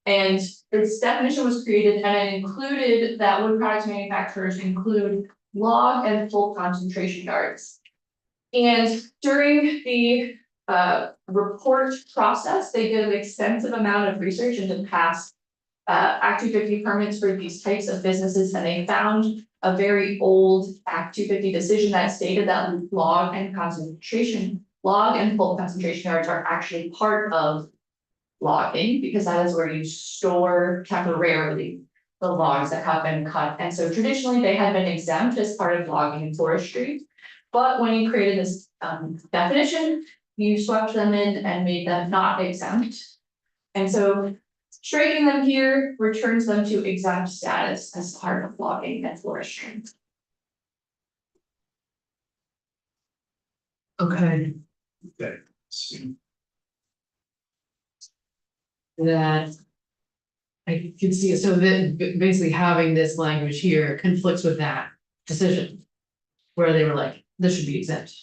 And this definition was created and it included that wood products manufacturers include log and pulp concentration yards. And during the report process, they did an extensive amount of research into past Act 250 permits for these types of businesses, and they found a very old Act 250 decision that stated that log and pulp concentration yards are actually part of logging, because that is where you store temporarily the logs that have been cut. And so traditionally they had been exempt as part of logging and forestry. But when you created this definition, you swept them in and made them not exempt. And so striking them here returns them to exempt status as part of logging and forestry. Okay. Okay. That I can see, so that basically having this language here conflicts with that decision. Where they were like, this should be exempt.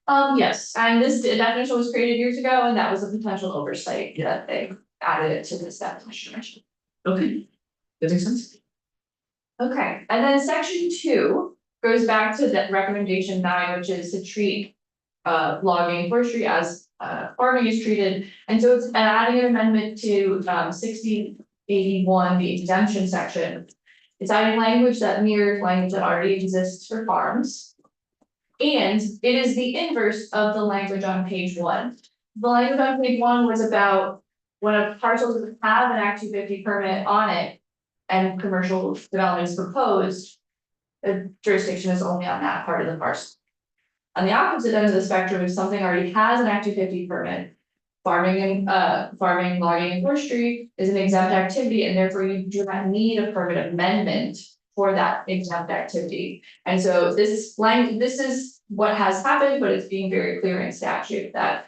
Yes, and this definition was created years ago, and that was a potential oversight that they added it to this definition. Okay, that makes sense. Okay, and then section 2 goes back to that recommendation 9, which is to treat logging and forestry as farming is treated. And so it's adding an amendment to 6081, the exemption section. It's adding language that mirrors language that already exists for farms. And it is the inverse of the language on page 1. The language on page 1 was about when a parcel doesn't have an Act 250 permit on it and commercial development is proposed, the jurisdiction is only on that part of the parcel. On the opposite end of the spectrum, if something already has an Act 250 permit, farming, logging and forestry is an exempt activity, and therefore you do not need a permit amendment for that exempt activity. And so this is what has happened, but it's being very clear in statute that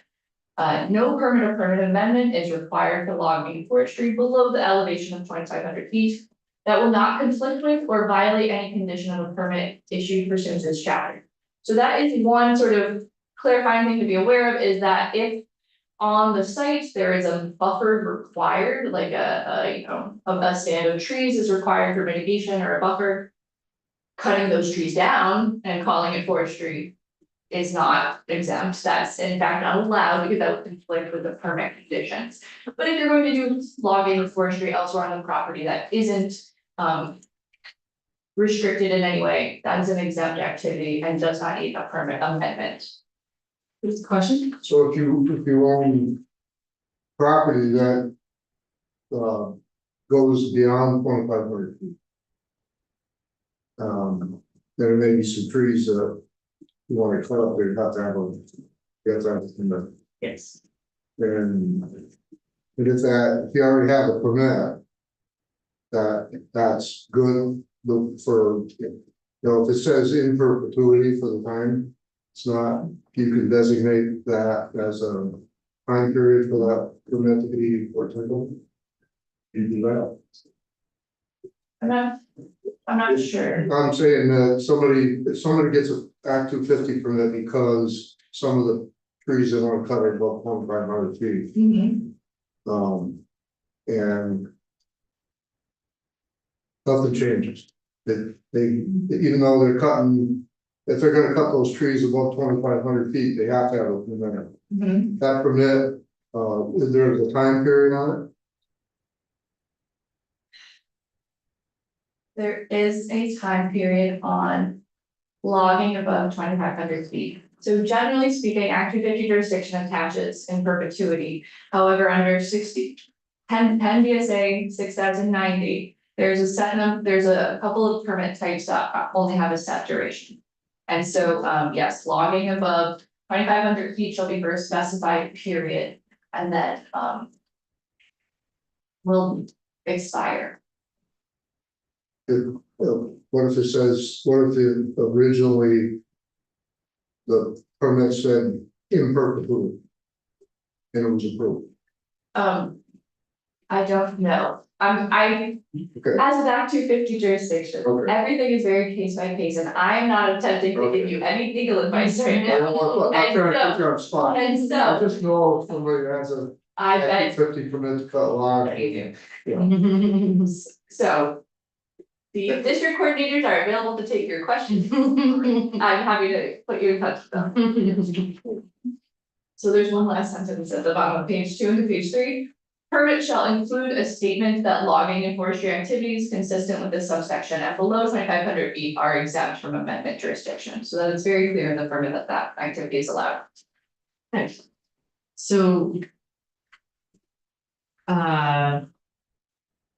no permit or permit amendment is required for logging and forestry below the elevation of 2,500 feet. that will not conflict with or violate any condition of a permit issued pursuant to this chapter. So that is one sort of clarifying thing to be aware of, is that if on the site there is a buffer required, like a stand of trees is required for mitigation or a buffer, cutting those trees down and calling it forestry is not exempt. That's in fact not allowed because that would conflict with the permit conditions. But if you're going to do logging or forestry elsewhere on the property that isn't restricted in any way, that is an exempt activity and does not need a permit amendment. Question? So if you own property that goes beyond 2,500 feet. There may be some trees that you want to cut up, you have to have a, Yes. and if you already have a permit, that's good, for, if it says in perpetuity for the time, it's not, you can designate that as a time period for that permit to be portable. You do that. I'm not sure. I'm saying that if somebody gets an Act 250 permit because some of the trees they want to cut are about 2,500 feet. And nothing changes. They, even though they're cutting, if they're gonna cut those trees above 2,500 feet, they have to have a permit. That permit, is there a time period on it? There is a time period on logging above 2,500 feet. So generally speaking, Act 250 jurisdiction attaches in perpetuity. However, under 10 VSA 6090, there's a couple of permit types that only have a set duration. And so, yes, logging above 2,500 feet shall be for a specified period and then will expire. What if it says, what if it originally the permit said in perpetuity and it was approved? I don't know. Okay. As of Act 250 jurisdiction, Okay. everything is very case by case, and I am not attempting to give you any legal advice right I don't now. want, I'm trying to put you on spot. And I so, just know if somebody has a I bet Act 250 permit to cut log. that you do. So. The district coordinators are available to take your questions. I'm happy to put you in touch with them. So there's one last sentence at the bottom of page 2 and page 3. Permit shall include a statement that logging and forestry activities consistent with this subsection and below 2,500 feet are exempt from amendment jurisdiction. So that it's very clear in the permit that activity is allowed. Okay. So.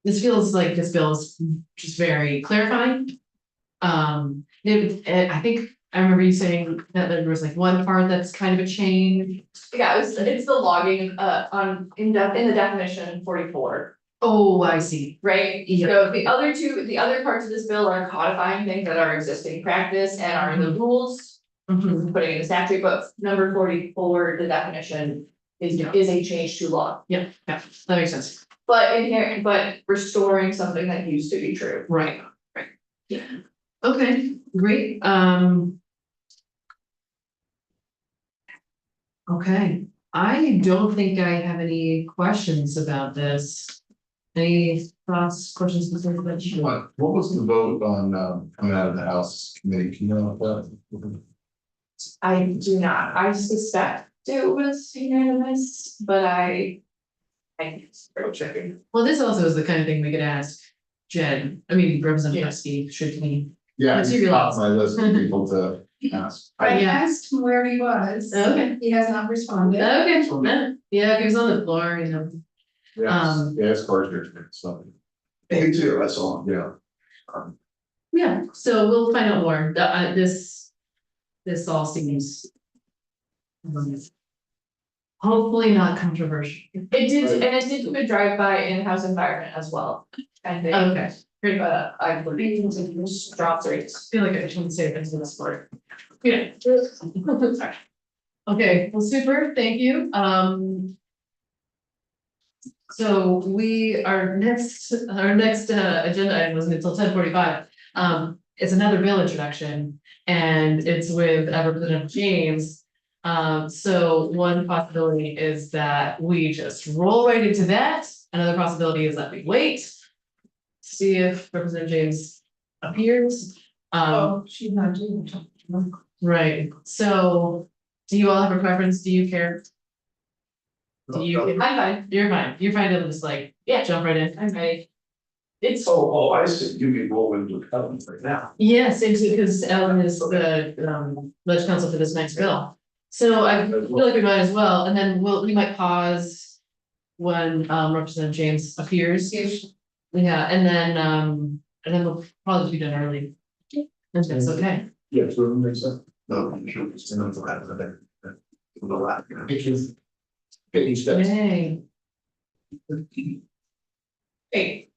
This feels like this bill is just very clarifying. I think I remember you saying that there was like one part that's kind of a change. Yeah, it's the logging in the definition 44. Oh, I see. Right, Yeah. so the other parts of this bill are codifying things that are existing practice and are in the rules. Mhm. Putting in the statute, but number 44, the definition is a change to law. Yeah, that makes sense. But restoring something that used to be true. Right. Yeah. Okay, great. Okay, I don't think I have any questions about this. Any thoughts, questions? What was the vote on coming out of the House committee? Can you know about that? I do not, I suspect it was unanimous, but I Go checking. Well, this also is the kind of thing we could ask Jed, Representative Husky, should we? Yeah, What's your it's top realize? of my list of people to ask. I Yeah. asked him where he was. Okay. He has not responded. Okay, yeah, if he was on the floor, Yes, Um, yeah, it's course, so, Me too, that's all. yeah. yeah, so we'll find out more, this all seems. Hopefully not controversial. It did do a drive-by in-house environment as well. I think. Okay, great. I believe it's drops rates. I feel like I shouldn't say this in the sport. Yeah. Okay, well, super, thank you, So our next agenda item wasn't until 10:45. It's another bill introduction and it's with Representative James. So one possibility is that we just roll right into that. Another possibility is that we wait. See if Representative James appears. Oh, she's not doing it. Right, so do you all have a preference? Do you care? Do you? I'm fine, You're fine to just like, Yeah. jump right in. I'm ready. It's, I see, you can roll into a covenant right now. Yes, it's because Ellen is the ledge counsel for this next bill. So I feel like we might as well, and then we might pause when Representative James appears. Yeah, and then we'll probably be done early. If that's okay. Yeah, so it makes sense. No, I'm sure it's enough for that, but then. The last, you know. Because. Finish that. Yay, great,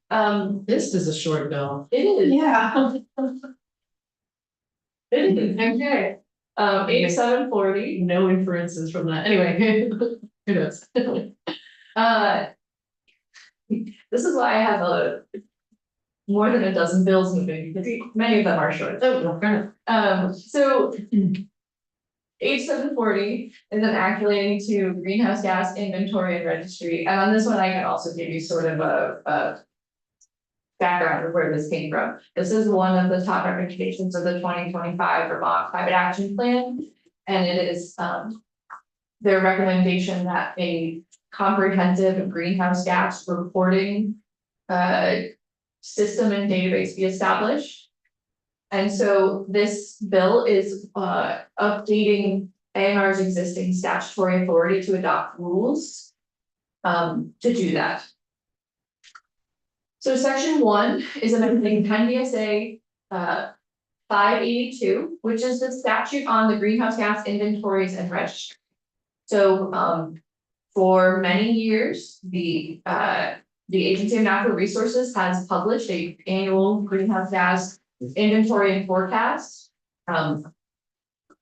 this is a short bill. it is. Yeah. It is, okay. 8740, No inferences from that. Anyway, who knows? this is why I have more than a dozen bills moving, because many of them are short. Oh, fair enough. So. H740 is an act relating to greenhouse gas inventory and registry, and on this one, I can also give you sort of a background of where this came from. This is one of the top recommendations of the 2025 Vermont Climate Action Plan. And it is their recommendation that a comprehensive greenhouse gas reporting system and database be established. And so this bill is updating ANR's existing statutory authority to adopt rules to do that. So section 1 is amending 10 VSA 582, which is the statute on the greenhouse gas inventories and registry. So for many years, the Agency of Natural Resources has published an annual greenhouse gas inventory and forecast. And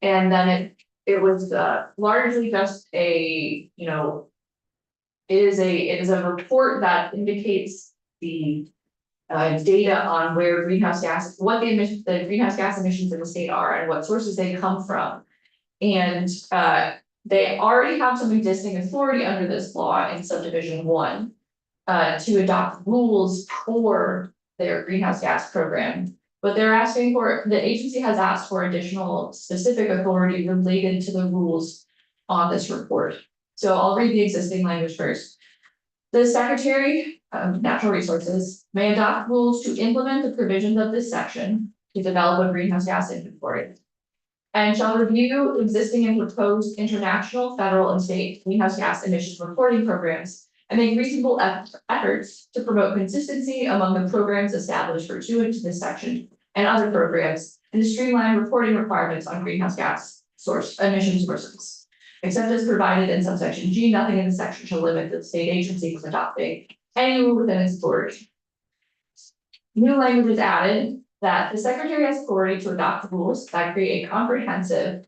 then it was largely just a, it is a report that indicates the data on where what the greenhouse gas emissions in the state are and what sources they come from. And they already have some existing authority under this law in subdivision 1 to adopt rules for their greenhouse gas program. But the agency has asked for additional specific authority related to the rules on this report. So I'll read the existing language first. The Secretary of Natural Resources may adopt rules to implement the provisions of this section to develop a greenhouse gas inventory, and shall review existing and proposed international, federal, and state greenhouse gas emissions reporting programs and make reasonable efforts to promote consistency among the programs established pursuant to this section and other programs, and to streamline reporting requirements on greenhouse gas emission sources. Except as provided in subsection G, nothing in the section shall limit the state agency from adopting any rule within its authority. New language is added that the Secretary has authority to adopt rules that create a comprehensive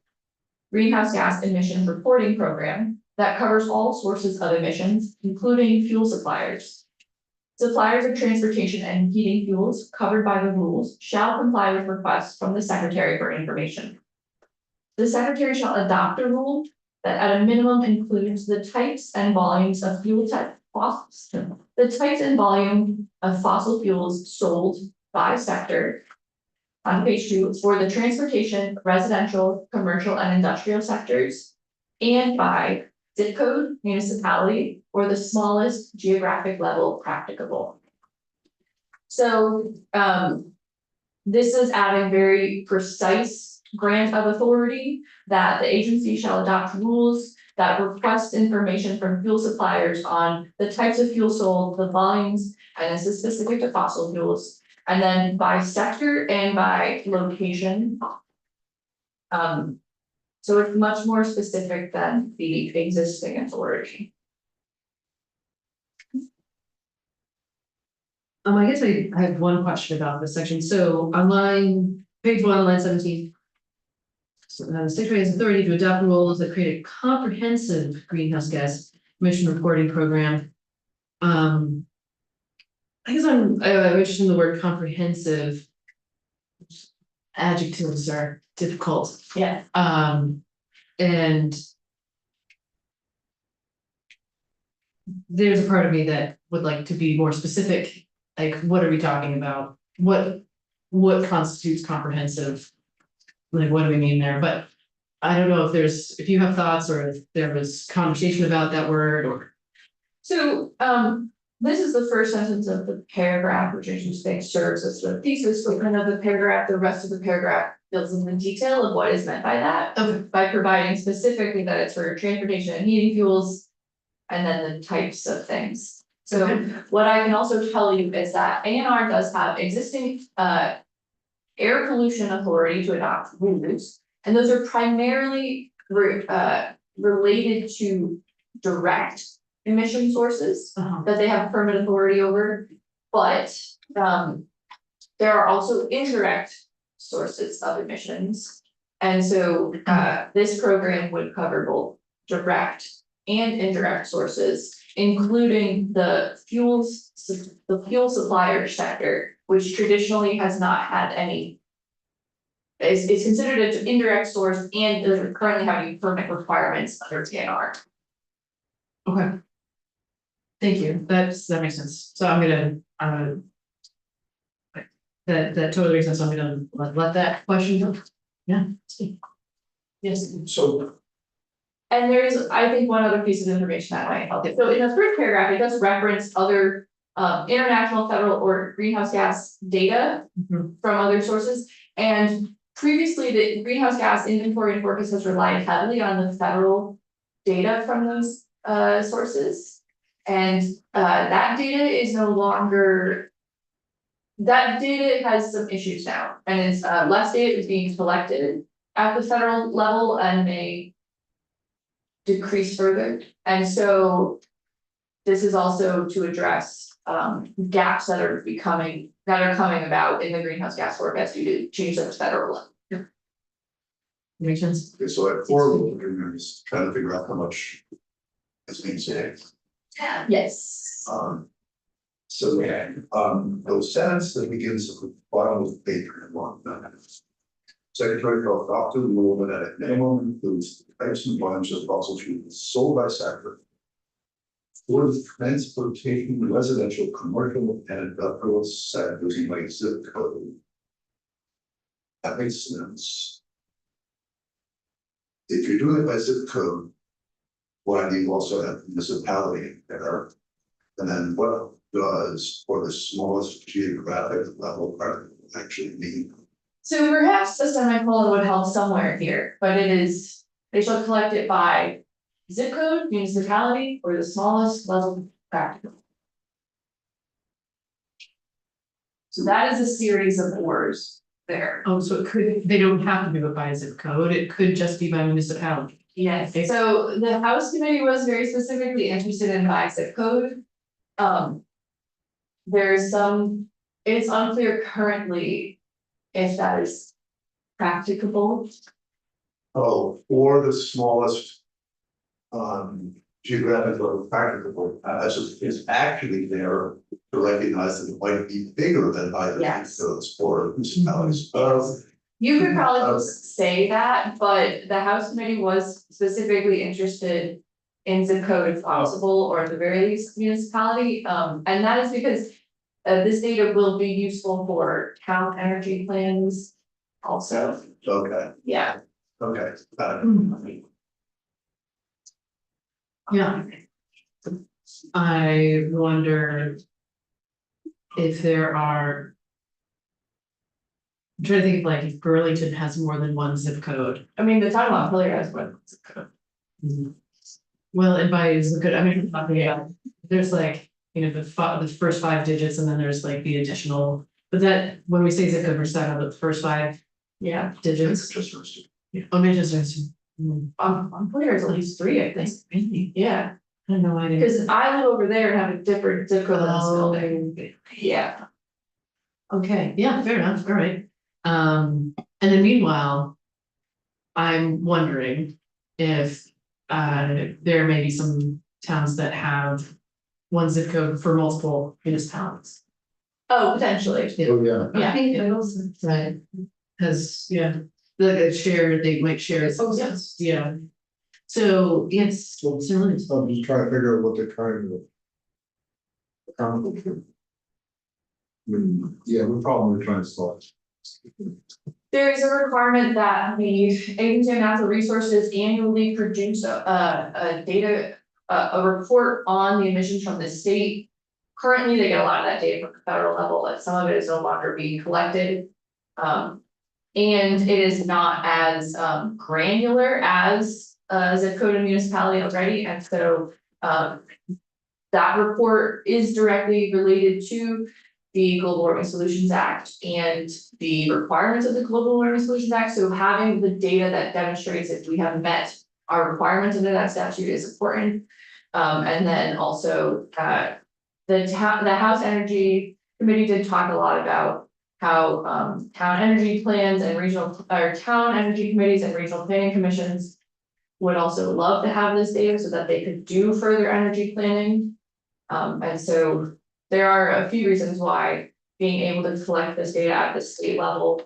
greenhouse gas emission reporting program that covers all sources of emissions, including fuel suppliers. Suppliers of transportation and heating fuels covered by the rules shall comply with requests from the Secretary for information. The Secretary shall adopt a rule that at a minimum includes the types and volumes of fossil fuels sold by sector on page 2 for the transportation, residential, commercial, and industrial sectors, and by zip code, municipality, or the smallest geographic level practicable. So this is adding very precise grant of authority that the agency shall adopt rules that request information from fuel suppliers on the types of fuel sold, the volumes, and this is specific to fossil fuels, and then by sector and by location. So it's much more specific than the existing authority. I guess I have one question about this section. So on page 1, line 17. So the Secretary has authority to adopt rules that create a comprehensive greenhouse gas emission reporting program I guess I'm interested in the word comprehensive. Adjectives are difficult, Yeah. and. There's a part of me that would like to be more specific, like, what are we talking about? What constitutes comprehensive? Like, what do we mean there? But I don't know if you have thoughts or if there was conversation about that word or. So, this is the first sentence of the paragraph, which I just think serves as the thesis for kind of the paragraph. The rest of the paragraph fills in the detail of what is meant by that. Okay. By providing specifically that it's for transportation and heating fuels. And then the types of things. So Okay. what I can also tell you is that ANR does have existing air pollution authority to adopt rules. And those are primarily related to direct emission sources that they have permit authority over. But there are also indirect sources of emissions. And so this program would cover both direct and indirect sources, including the fuel supplier sector, which traditionally has not had any. Is considered an indirect source and doesn't currently have any permit requirements under TNR. Okay. Thank you, that makes sense, so I'm gonna, that totally makes sense, I'm gonna let that question go. Yeah. Yes. So, And there's, I think, one other piece of information that might help. So in the first paragraph, it does reference other international, federal, or greenhouse gas data from other sources. And previously, the greenhouse gas inventory and forecast has relied heavily on the federal data from those sources. And that data is no longer. That data has some issues now, and it's less data is being collected at the federal level and may decrease further. And so this is also to address gaps that are coming about in the greenhouse gas forecast due to change at the federal level. Makes sense. okay, so at 4, we're just trying to figure out how much is being saved. Yes. So, those sentence that begins at the bottom of the page in 1 minute. Secretary of Health to rule that at minimum includes the types and volumes of fossil fuels sold by sector. For the transportation, residential, commercial, and industrial sectors in my zip code. That makes sense. If you're doing it by zip code, why do you also have municipality in there? And then what does for the smallest geographic level actually mean? So perhaps a semicolon would help somewhere here, but it is, they shall collect it by zip code, municipality, or the smallest level practical. So that is a series of words there. Oh, so they don't have to do it by zip code, it could just be by municipality. Yes, so the House Committee was very specifically interested in by zip code. There's some, it's unclear currently if that is practicable. Oh, or the smallest. Geographic or practicable, as is actually there to recognize that it might be bigger than either Yes. of those or municipalities. You could probably just say that, but the House Committee was specifically interested in zip code if possible, or at the very least municipality. And that is because this data will be useful for town energy plans also. Okay, Yeah. okay, got it. Yeah. I wonder if there are. I'm trying to think of like if Burlington has more than one zip code. I mean, the town of Montpelier has one zip code. Well, and by zip code, I mean, yeah, there's like, you know, the first 5 digits and then there's like the additional, but that, when we say zip code, we're talking about the first 5 digits. Just first. Oh, Manchester. Montpelier is at least 3, I think. Really? Yeah, I had no idea. because I live over there and have a different zip code than this building. Yeah. Okay, yeah, fair enough, all right. And then meanwhile, I'm wondering if there may be some towns that have one zip code for multiple municipalities. Oh, potentially, Oh, yeah. yeah. Right, cause, yeah, the share, they might share. Oh, yes. Yeah. So, yes, certainly. I'm just trying to figure out what they're trying to. Yeah, we're probably trying to solve. There is a requirement that the Agency of Natural Resources annually produce a data, a report on the emissions from the state. Currently, they get a lot of that data from the federal level, but some of it is no longer being collected. And it is not as granular as zip code and municipality already, and so that report is directly related to the Global Warming Solutions Act and the requirements of the Global Warming Solutions Act. So having the data that demonstrates if we have met our requirements under that statute is important. And then also the House Energy Committee did talk a lot about how town energy plans and regional or town energy committees and regional planning commissions would also love to have this data so that they could do further energy planning. And so there are a few reasons why being able to collect this data at the state level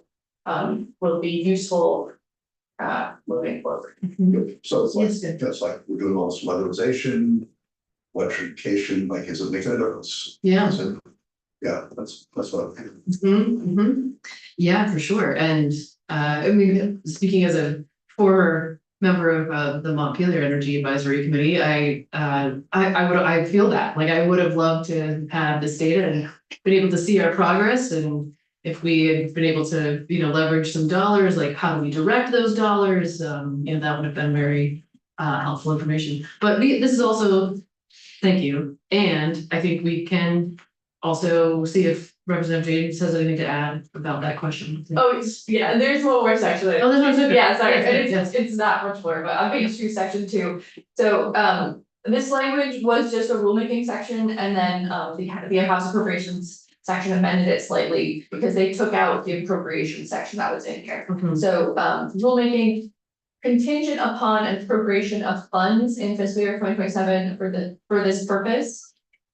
will be useful moving forward. So it's like, Yes, sir. just like we're doing all this weatherization, electrification, like, is it making a difference? Yeah. Is it- Yeah, that's what I'm thinking. Yeah, for sure. And I mean, speaking as a former member of the Montpelier Energy Advisory Committee, I feel that, like, I would have loved to have this data and been able to see our progress, and if we had been able to, leverage some dollars, like how do we direct those dollars? That would have been very helpful information. But this is also, thank you, and I think we can also see if Representative James has anything to add about that question. Oh, yeah, there's one more section. Oh, there's one section. Yeah, sorry, and Yes. it's not much more, but on page 2, section 2. So this language was just a rulemaking section, and then the House Appropriations section amended it slightly because they took out the appropriation section that was in here. Mhm. So rulemaking contingent upon appropriation of funds in fiscal year 2027 for this purpose.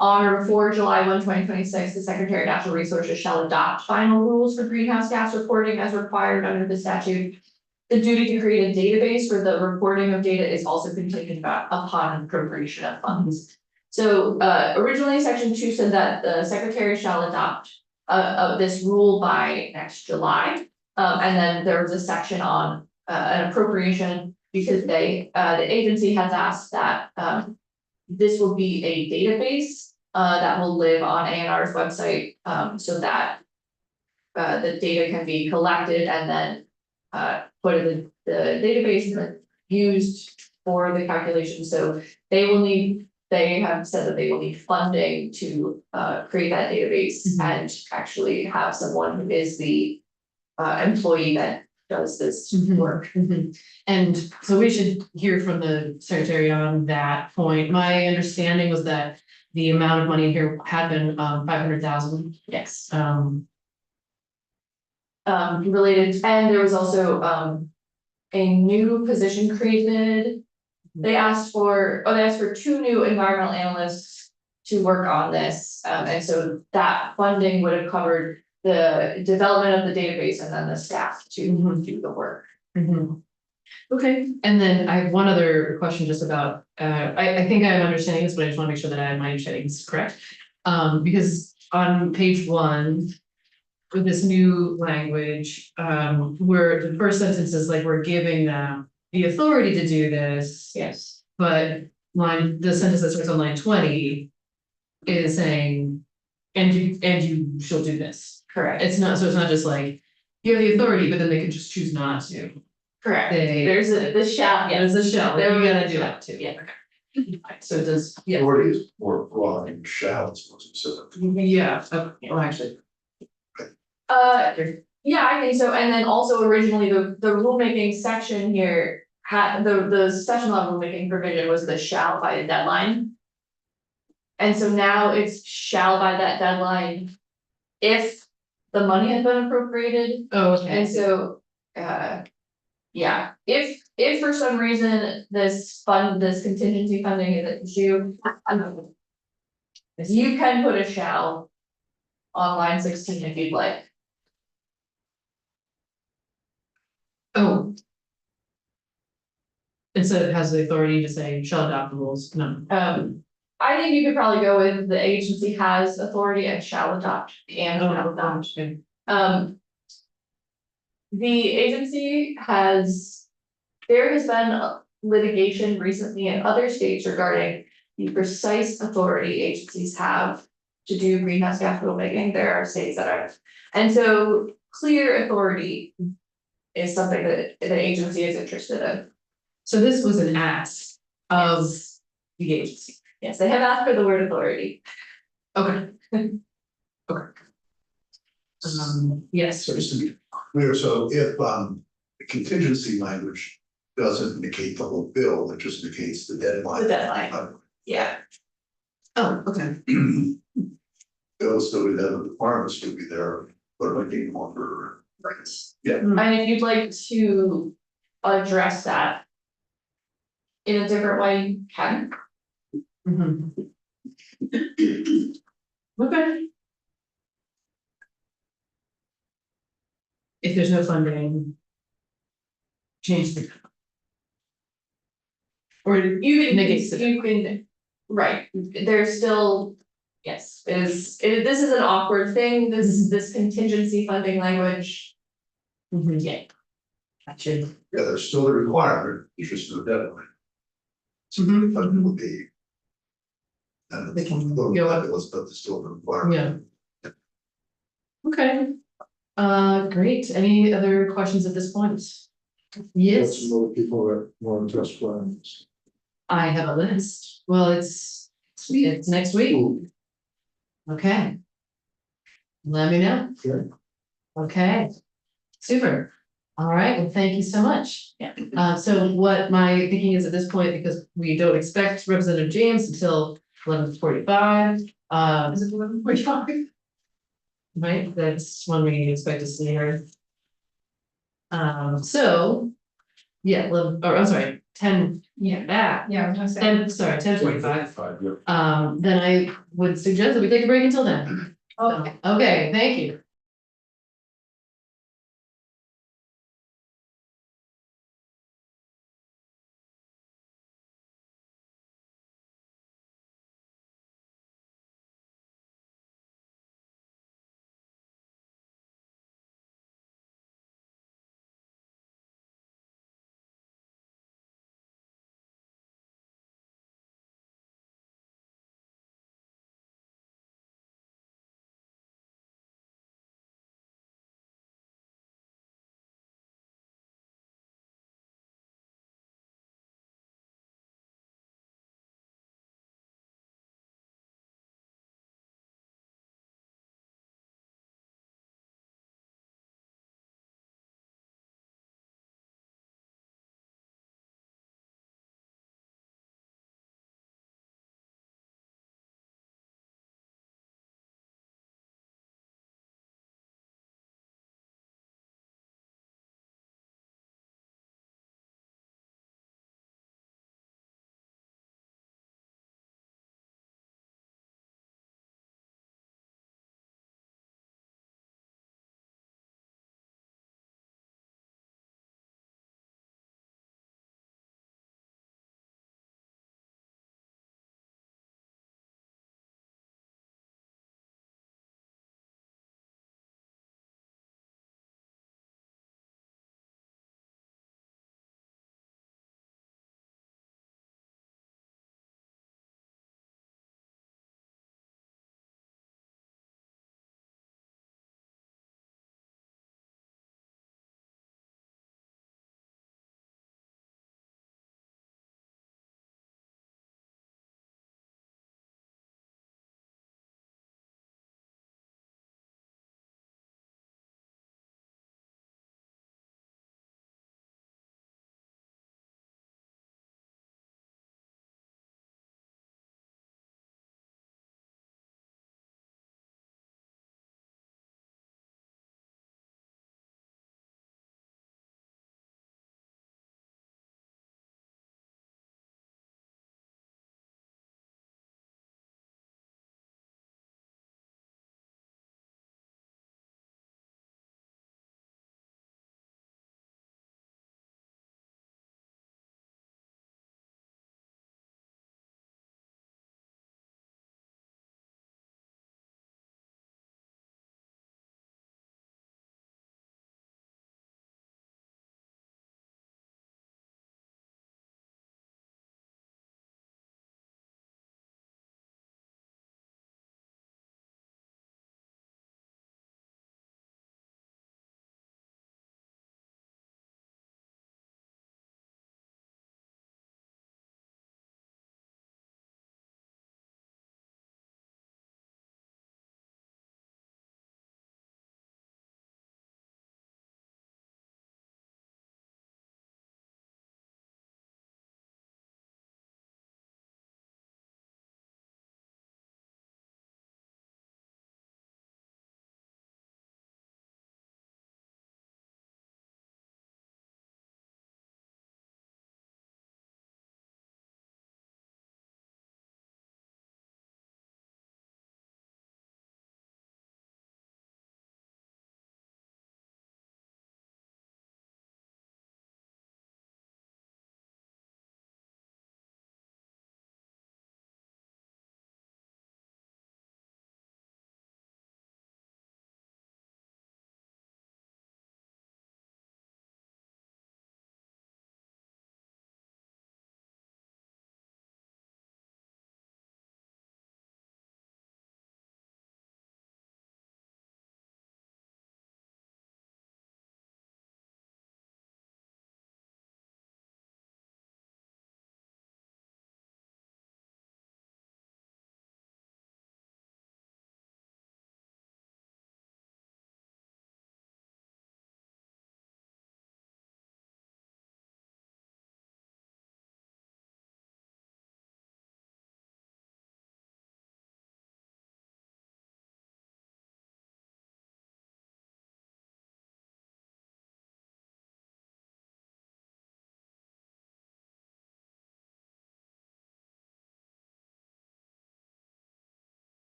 On or before July 1, 2026, the Secretary of Natural Resources shall adopt final rules for greenhouse gas reporting as required under the statute. The duty to create a database for the reporting of data is also contingent upon appropriation of funds. So originally, section 2 said that the Secretary shall adopt this rule by next July. And then there was a section on an appropriation because the agency has asked that this will be a database that will live on ANR's website so that the data can be collected and then put in the database and then used for the calculation. So they have said that they will need funding to create that database and actually have someone who is the employee that does this work. And so we should hear from the secretary on that point. My understanding was that the amount of money here had been 500,000. Yes. Um, Related, and there was also a new position created. They asked for 2 new environmental analysts to work on this, and so that funding would have covered the development of the database and then the staff to do the work. Okay, and then I have one other question just about, I think I'm understanding this, but I just want to make sure that I have my understanding is correct. Because on page 1, with this new language, where the first sentence is like, we're giving them the authority to do this. Yes. But the sentence that starts on line 20 is saying, and you shall do this. Correct. It's not just like, you have the authority, but then they can just choose not to. Correct. They- There's the shall, yes. There's a shall, There you was gotta a do shall, that too. yeah. So it does, yeah, Authority is more broad and shall is more specific. yeah, well, actually. Yeah, I think so, and then also originally the rulemaking section here had the session law rulemaking provision was the shall by a deadline. And so now it's shall by that deadline if the money has been appropriated. Oh, okay. And so, yeah, if for some reason this contingency funding is an issue, You can put a shall on line 16 if you'd like. Oh. Instead it has the authority to say shall adopt the rules, no. I think you could probably go with the agency has authority and shall adopt and shall adopt. Okay. The agency has, there has been litigation recently in other states regarding the precise authority agencies have to do greenhouse gas rulemaking. There are states that are, and so clear authority is something that the agency is interested in. So this was an ask of the agency. Yes, they have asked for the word authority. Okay. Okay. Yes, So just to be clear, so if the contingency language doesn't negate the whole bill, it just negates the deadline. The deadline. Yeah, oh, okay, Bill still be there, the requirements will be there, but it might be longer. right. Yeah. And if you'd like to address that in a different way, you can. mhm. Okay. If there's no funding. Change the. Or You can, negates it. you can, right, there's still, yes, this is an awkward thing, this contingency funding language. Mhm. Yeah. Gotcha. Yeah, there's still a requirement, it's just no deadline. So Mhm, the funding will be. And They it's can little go up. fabulous, but there's still a requirement. Yeah. Okay. Great. Any other questions at this point? Got Yes, some other people that want to test plans. I have a list. Well, it's next week. Ooh, Okay. Let me know. okay. Okay. Super. All right. Well, thank you so much. Yeah. So what my thinking is at this point, because we don't expect Representative James until 11:45. Is it 11:45? Right, that's when we expect to see her. So, yeah, 11, or I'm sorry, 10, yeah, Yeah, I was gonna say. 10, sorry, 10:45. Yeah. Then I would suggest that we take a break until then. Okay. Okay, thank you.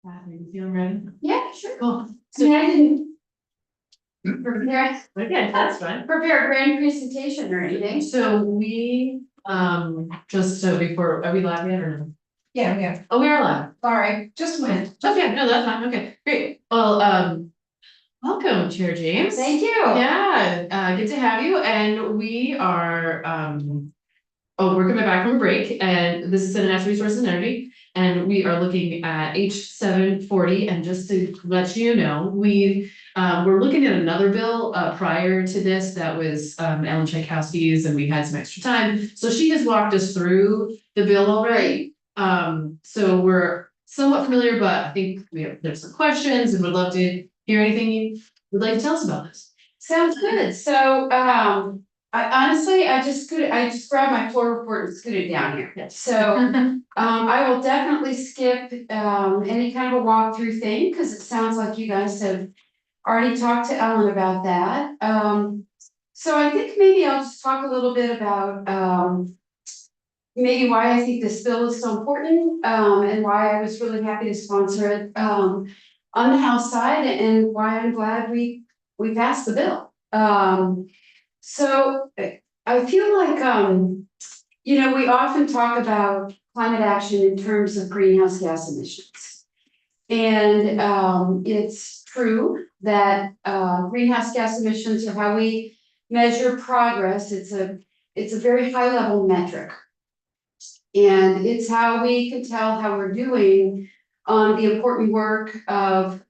You feeling ready? Yeah, sure. Cool. So I didn't prepare, Okay, that's fine. prepare a grand presentation or anything. So we, just so before, are we live yet or no? Yeah, yeah. Oh, we are live. Sorry, just went. Okay, no, that's fine. Okay, great. Well, welcome, Chair James. Thank you. Yeah, good to have you. And we are, we're coming back from a break and this is the Natural Resources and Energy. And we are looking at H 740. And just to let you know, we're looking at another bill, prior to this that was, Ellen Tchaikovsky's, and we had some extra time. So she has walked us through the bill already. So we're somewhat familiar, but I think there's some questions and would love to hear anything you would like to tell us about this. Sounds good. So, I honestly, I just grabbed my floor report and scooted down here. Yes. So, I will definitely skip, any kind of a walkthrough thing, because it sounds like you guys have already talked to Ellen about that. So I think maybe I'll just talk a little bit about, maybe why I think this bill is so important, and why I was really happy to sponsor it, on the House side, and why I'm glad we passed the bill. So I feel like, we often talk about climate action in terms of greenhouse gas emissions. And it's true that greenhouse gas emissions are how we measure progress. It's a very high level metric. And it's how we can tell how we're doing on the important work of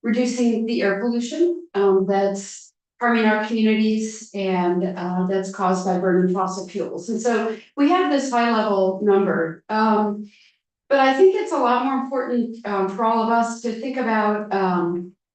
reducing the air pollution that's harming our communities and that's caused by burning fossil fuels. And so we have this high level number. But I think it's a lot more important for all of us to think about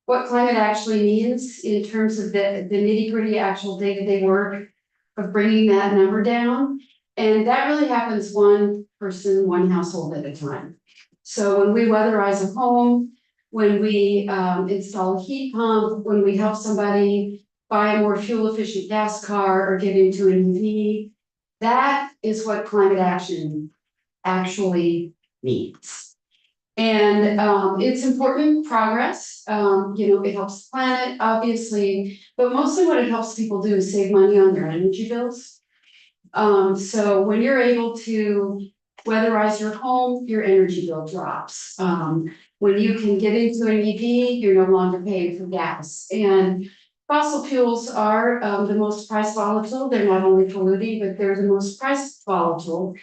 what climate actually means in terms of the nitty-gritty actual day-to-day work of bringing that number down. And that really happens one person, one household at a time. So when we weatherize a home, when we install a heat pump, when we help somebody buy a more fuel efficient gas car or get into an EV, that is what climate action actually means. And it's important progress. It helps the planet, obviously, but mostly what it helps people do is save money on their energy bills. So when you're able to weatherize your home, your energy bill drops. When you can get into an EV, you're no longer paying for gas. And fossil fuels are the most price volatile. They're not only polluting, but they're the most price volatile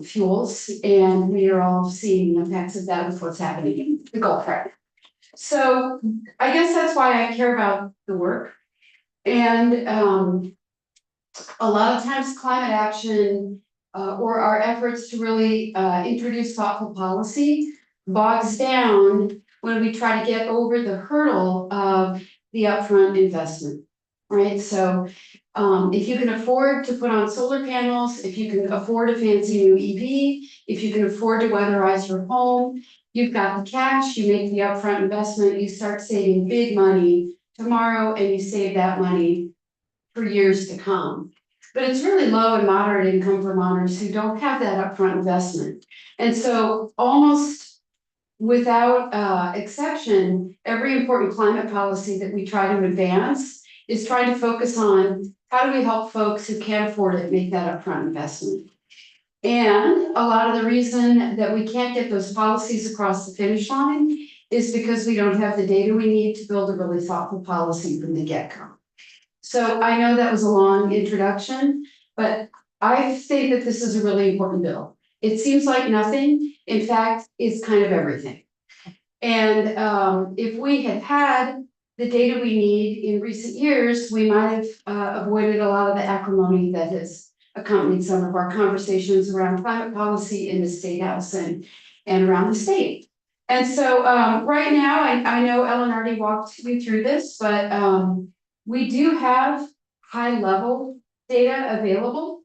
fuels. And we are all seeing the impacts of that with what's happening in the Gulf right now. So I guess that's why I care about the work. And a lot of times climate action or our efforts to really introduce thoughtful policy bogs down when we try to get over the hurdle of the upfront investment, right? So if you can afford to put on solar panels, if you can afford a fancy new EV, if you can afford to weatherize your home, you've got the cash, you make the upfront investment, you start saving big money tomorrow, and you save that money for years to come. But it's really low and moderate income Vermonters who don't have that upfront investment. And so almost without exception, every important climate policy that we try to advance is trying to focus on how do we help folks who can't afford it make that upfront investment. And a lot of the reason that we can't get those policies across the finish line is because we don't have the data we need to build a really thoughtful policy from the get-go. So I know that was a long introduction, but I think that this is a really important bill. It seems like nothing. In fact, it's kind of everything. And if we had had the data we need in recent years, we might have avoided a lot of the acrimony that has accompanied some of our conversations around climate policy in the State House and around the state. And so right now, I know Ellen already walked you through this, but we do have high level data available.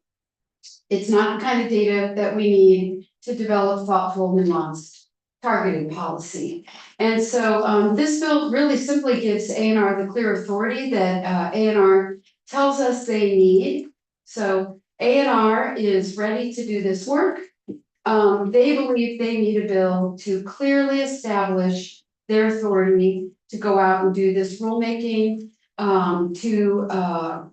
It's not the kind of data that we need to develop thoughtful, nuanced, targeted policy. And so this bill really simply gives ANR the clear authority that ANR tells us they need. So ANR is ready to do this work. They believe they need a bill to clearly establish their authority to go out and do this rulemaking. Compel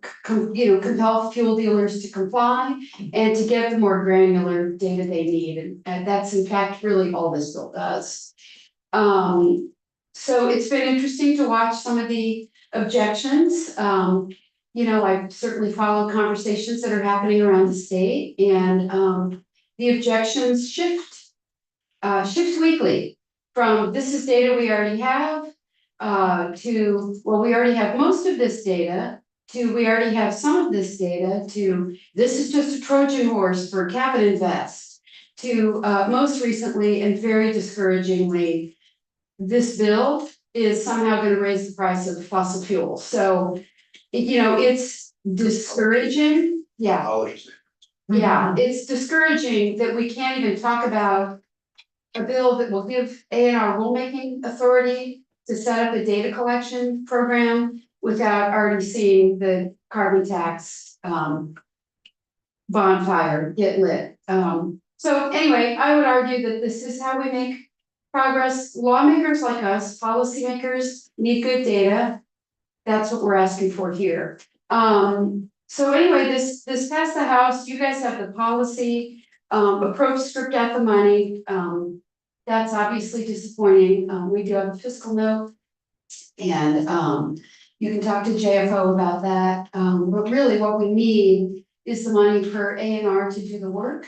fuel dealers to comply and to get the more granular data they need, and that's in fact really all this bill does. So it's been interesting to watch some of the objections. I certainly follow conversations that are happening around the state, and the objections shift weekly from this is data we already have to, well, we already have most of this data, to we already have some of this data, to this is just a Trojan horse for cap and invest, to most recently and very discouragingly, this bill is somehow going to raise the price of fossil fuels. So, it's discouraging. Yeah. Yeah, it's discouraging that we can't even talk about a bill that will give A&R rulemaking authority to set up a data collection program without already seeing the carbon tax bonfire get lit. So anyway, I would argue that this is how we make progress. Lawmakers like us, policymakers, need good data. That's what we're asking for here. So anyway, this passed the House. You guys have the policy, approach script out the money. That's obviously disappointing. We do have a fiscal note. And you can talk to JFO about that. But really what we need is the money for A&R to do the work.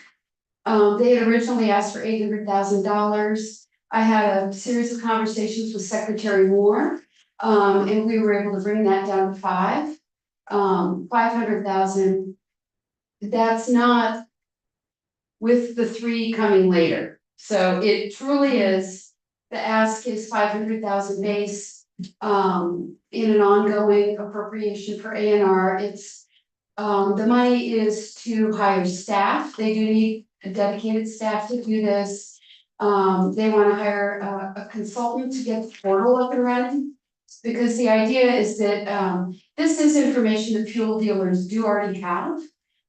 They had originally asked for $800,000. I had a series of conversations with Secretary Moore, and we were able to bring that down to 500,000. That's not with the 3 coming later. So it truly is, the ask is 500,000 base, in an ongoing appropriation for A&R. It's, the money is to hire staff. They do need a dedicated staff to do this. They want to hire a consultant to get the portal up and running. Because the idea is that this is information that fuel dealers do already have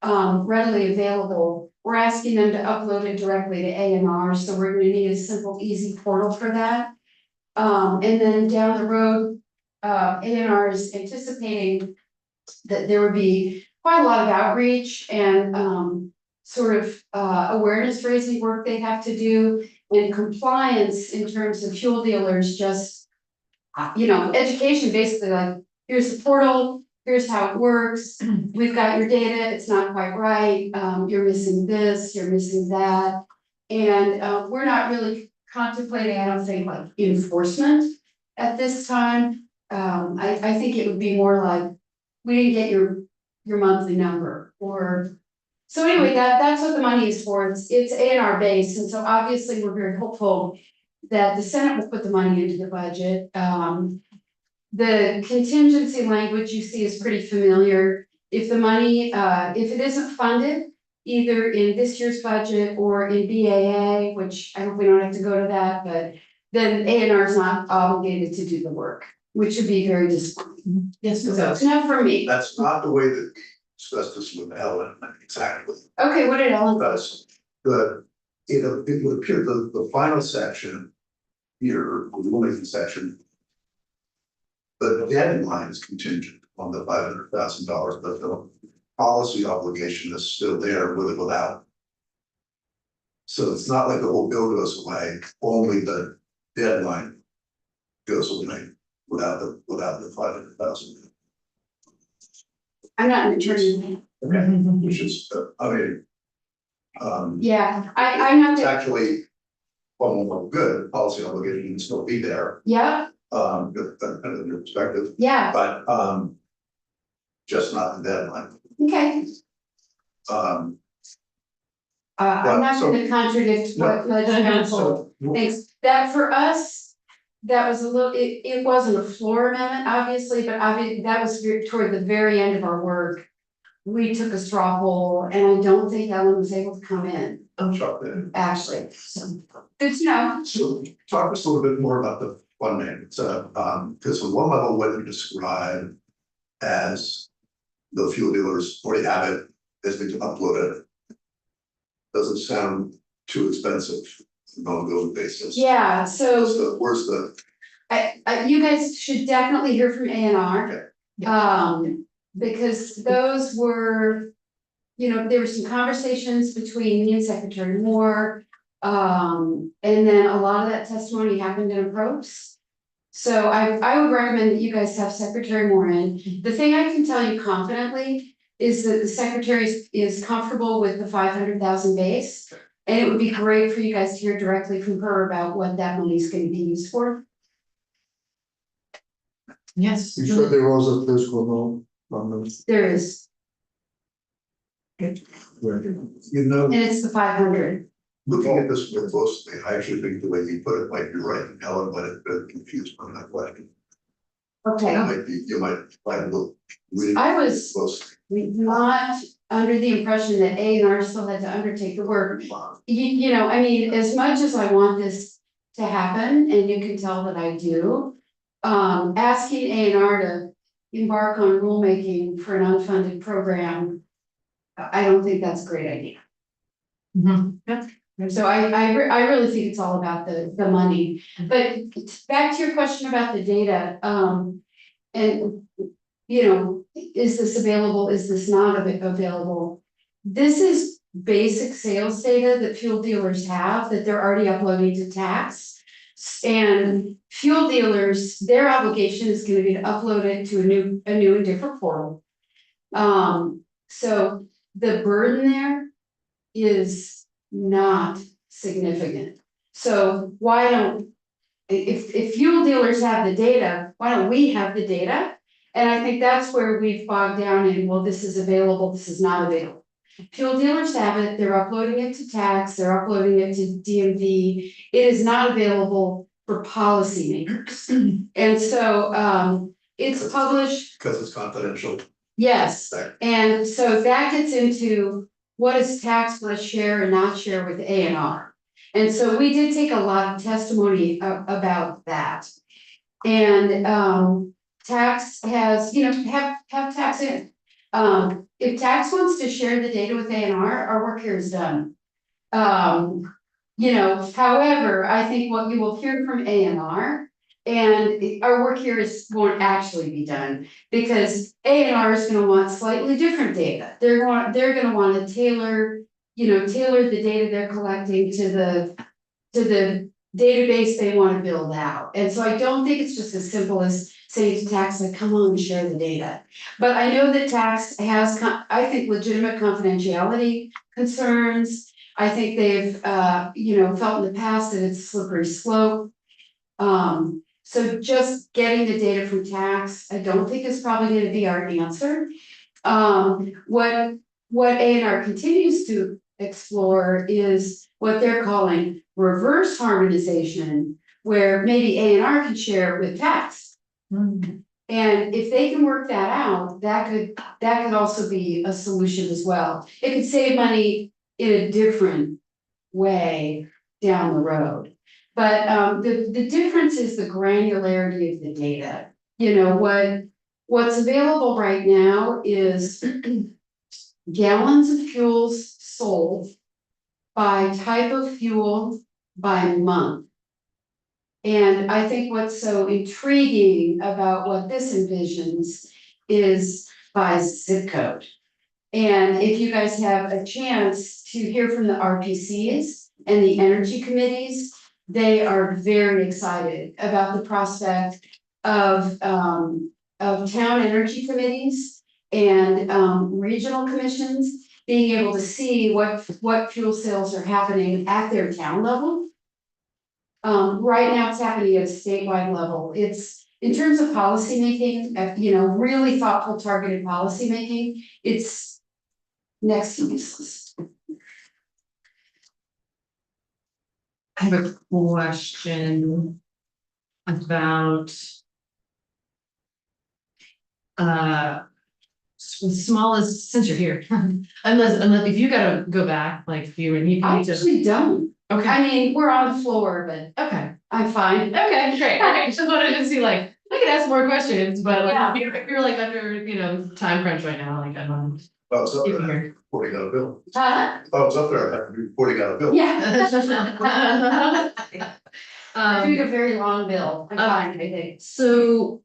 readily available. We're asking them to upload it directly to A&R, so we're going to need a simple, easy portal for that. And then down the road, A&R is anticipating that there would be quite a lot of outreach and awareness raising work they have to do, and compliance in terms of fuel dealers, just education, basically, like, here's the portal, here's how it works, we've got your data, it's not quite right, you're missing this, you're missing that. And we're not really contemplating, I don't think, like enforcement at this time. I think it would be more like, we didn't get your monthly number, or so anyway, that's what the money is for. It's A&R based, and so obviously we're very hopeful that the Senate will put the money into the budget. The contingency language you see is pretty familiar. If the money, if it isn't funded, either in this year's budget or in BAA, which I hope we don't have to go to that, but then A&R is not obligated to do the work, which would be very disappointing. Yes, So it's not for me. That's not the way that we discussed this with Ellen, exactly. Okay, what did Ellen? Because it would appear the final section here, the rulemaking section, the deadline is contingent on the $500,000, but the policy obligation is still there with or without. So it's not like the whole bill goes away, only the deadline goes away without the 500,000. I'm not an attorney. Okay, which is, Yeah, I'm not. it's actually, well, good, policy obligation can still be there, Yeah, good, in your perspective, yeah, but, just not the deadline. okay. I'm not gonna contradict what the council thinks. That for us, that was a little, it wasn't a floor amendment, obviously, but that was toward the very end of our work. We took a straw poll, and I don't think Ellen was able to come in, I'm shocked then. actually, so, good to know. So talk to us a little bit more about the funding. So, because on one level, what you describe as the fuel dealers already have it, as they can upload it. Doesn't sound too expensive on an ongoing basis? Yeah, so Where's the, you guys should definitely hear from A and R. okay. Because those were, there were some conversations between me and Secretary Moore. And then a lot of that testimony happened in approach. So I would recommend that you guys have Secretary Moore in. The thing I can tell you confidently is that the secretary is comfortable with the 500,000 base. And it would be great for you guys to hear directly from her about what that money is going to be used for. Yes. You said there was a fiscal note on this. There is, You know, and it's the 500. looking at this more closely, I actually think the way you put it might be right. Ellen might have been confused on that question. Okay, You might find a little really I was close. not under the impression that A and R still had to undertake the work. I mean, as much as I want this to happen, and you can tell that I do. Asking A and R to embark on rulemaking for an unfunded program. I don't think that's a great idea. Mhm. Yeah. So I really think it's all about the money, but back to your question about the data, and. Is this available, is this not available? This is basic sales data that fuel dealers have that they're already uploading to tax. And fuel dealers, their obligation is gonna be to upload it to a new and different portal. So the burden there is not significant. So why don't, if fuel dealers have the data, why don't we have the data? And I think that's where we've bogged down in, well, this is available, this is not available. Fuel dealers have it, they're uploading it to tax, they're uploading it to DMV. It is not available for policymakers. And so it's published. Because it's confidential. Yes, and so that gets into what is tax must share and not share with A and R. And so we did take a lot of testimony about that. And tax has, have tax in. If tax wants to share the data with A and R, our work here is done. However, I think what you will hear from A and R, and our work here won't actually be done, because A and R is gonna want slightly different data. They're gonna wanna tailor the data they're collecting to the database they want to build out. And so I don't think it's just as simple as saying to tax, like, come on and share the data. But I know that tax has, I think, legitimate confidentiality concerns. I think they've, felt in the past that it's a slippery slope. So just getting the data from tax, I don't think is probably gonna be our answer. What A&R continues to explore is what they're calling reverse harmonization, where maybe A&R can share with tax. Mhm. And if they can work that out, that could also be a solution as well. It could save money in a different way down the road. But the difference is the granularity of the data. What's available right now is gallons of fuels sold by type of fuel by month. And I think what's so intriguing about what this envisions is by zip code. And if you guys have a chance to hear from the RPCs and the energy committees, they are very excited about the prospect of town energy committees and regional commissions being able to see what fuel sales are happening at their town level. Right now it's happening at a statewide level. It's in terms of policymaking, really thoughtful, targeted policymaking, it's next to useless. I have a question about smallest, since you're here, unless if you gotta go back, like if you need I to. actually don't. Okay, I mean, we're on the floor, but okay, I'm fine. okay, great, okay, just wanted to see like, I could ask more questions, but Yeah. like, you're like under, time crunch right now, like I'm Oh, it's up keeping there, here. reporting out a bill. Huh? Oh, it's up there, I have to be reporting out a bill. Yeah. I'm doing Um, a very long bill. I'm fine, I think. so,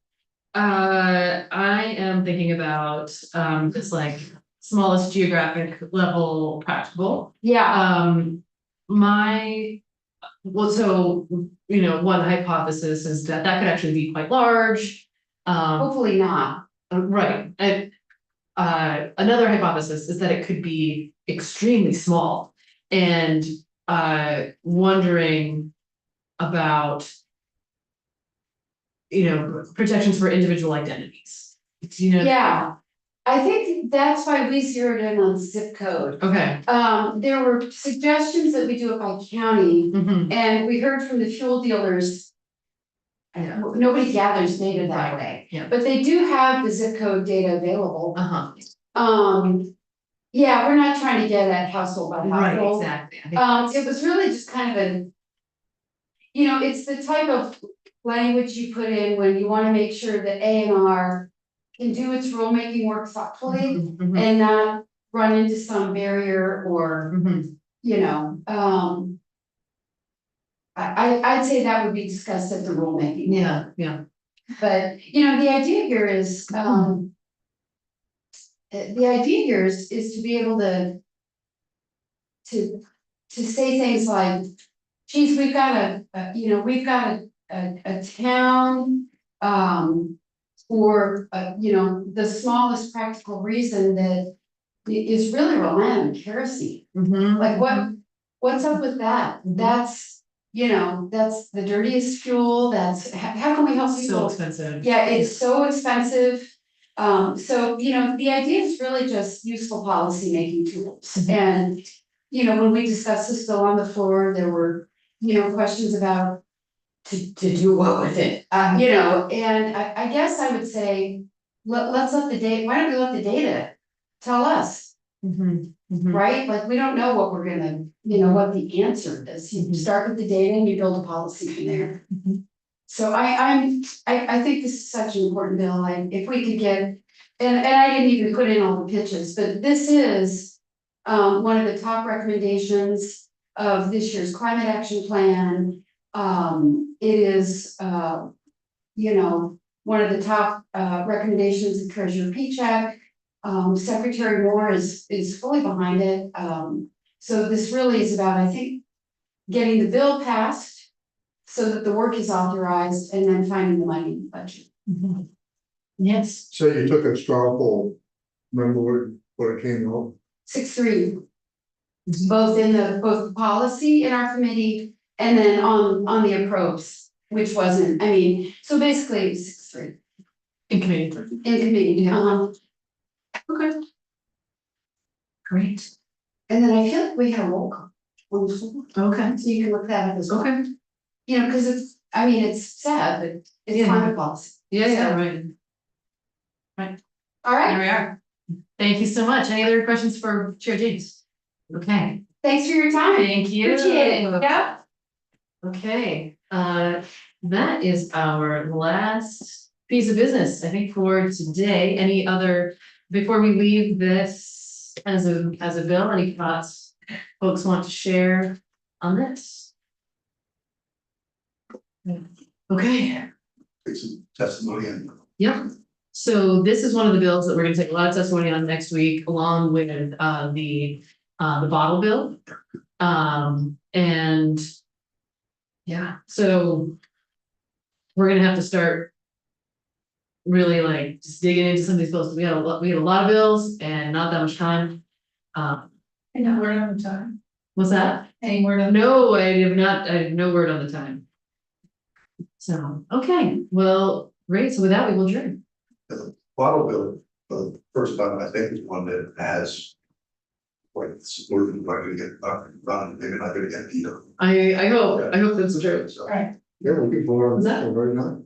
I am thinking about, just like smallest geographic level practical. Yeah, So, one hypothesis is that that could actually be quite large. hopefully not. Right, and, another hypothesis is that it could be extremely small. And, wondering about, protections for individual identities. Yeah. I think that's why we zeroed in on zip code. Okay. There were suggestions that we do it by county, Mhm. and we heard from the fuel dealers. Yeah. Nobody gathers data that way. Yeah. But they do have the zip code data available. Uh-huh, Yeah, we're not trying to get at household by right, household. exactly. I think It was really just kind of it's the type of language you put in when you wanna make sure that A and R can do its rulemaking work thoughtfully Mhm, and not run into some barrier or, mhm. I'd say that would be discussed at the rulemaking. Yeah. But, the idea here is, is to be able to say things like, geez, we've got a town, or, the smallest practical reason that is really reliant on kerosene. Mhm. Like what's up with that? That's the dirtiest fuel, how can we help So people? expensive. Yeah, it's so expensive. So, the idea is really just useful policy making tools. Mhm. And, when we discussed this bill on the floor, there were, questions about to do what with it, and I guess I would say, let's let the data, why don't we let the data tell us, Mhm, mhm. right? Like, we don't know what we're gonna, what the answer is. You Mhm. start with the data and you build a policy from there. Mhm. So I think this is such an important bill, like, if we could get, and I didn't even put in all the pitches, but this is one of the top recommendations of this year's climate action plan. It is, one of the top recommendations of Treasurer Pichak. Secretary Moore is fully behind it. So this really is about, I think, getting the bill passed so that the work is authorized and then finding the money in the budget. Mhm. Yes. So you took a straw poll, remember what it came out? 6-3. Both the policy in our committee and then on the approach, which wasn't, so basically it was 6-3 In committee. in committee. Okay. Great. And then I feel like we had a roll call on the floor, Okay. so you can look that up as well. Okay. Cause it's sad, but it's Yeah. climate policy. Yeah, So, right. all right, There we are. Thank you so much. Any other questions for Chair James? Okay. thanks for your time. Thank you. Appreciate it, yeah. Okay, that is our last piece of business, I think, for today. Any other, before we leave this as a bill, any thoughts folks want to share on this? Okay. Take some testimony and. Yep, so this is one of the bills that we're gonna take a lot of testimony on next week, along with the bottle bill. And yeah, so we're gonna have to start really like just digging into some of these bills. We had a lot of bills and not that much time. Any word on the time? What's that? Any word on? No, I have no word on the time. So, okay, well, great, so with that, we will adjourn. Bottle bill, the first time, I think, is one that has. Like, we're not gonna get, maybe not gonna get, I hope that's true. So. Right. Yeah, looking for, Is that- very nice.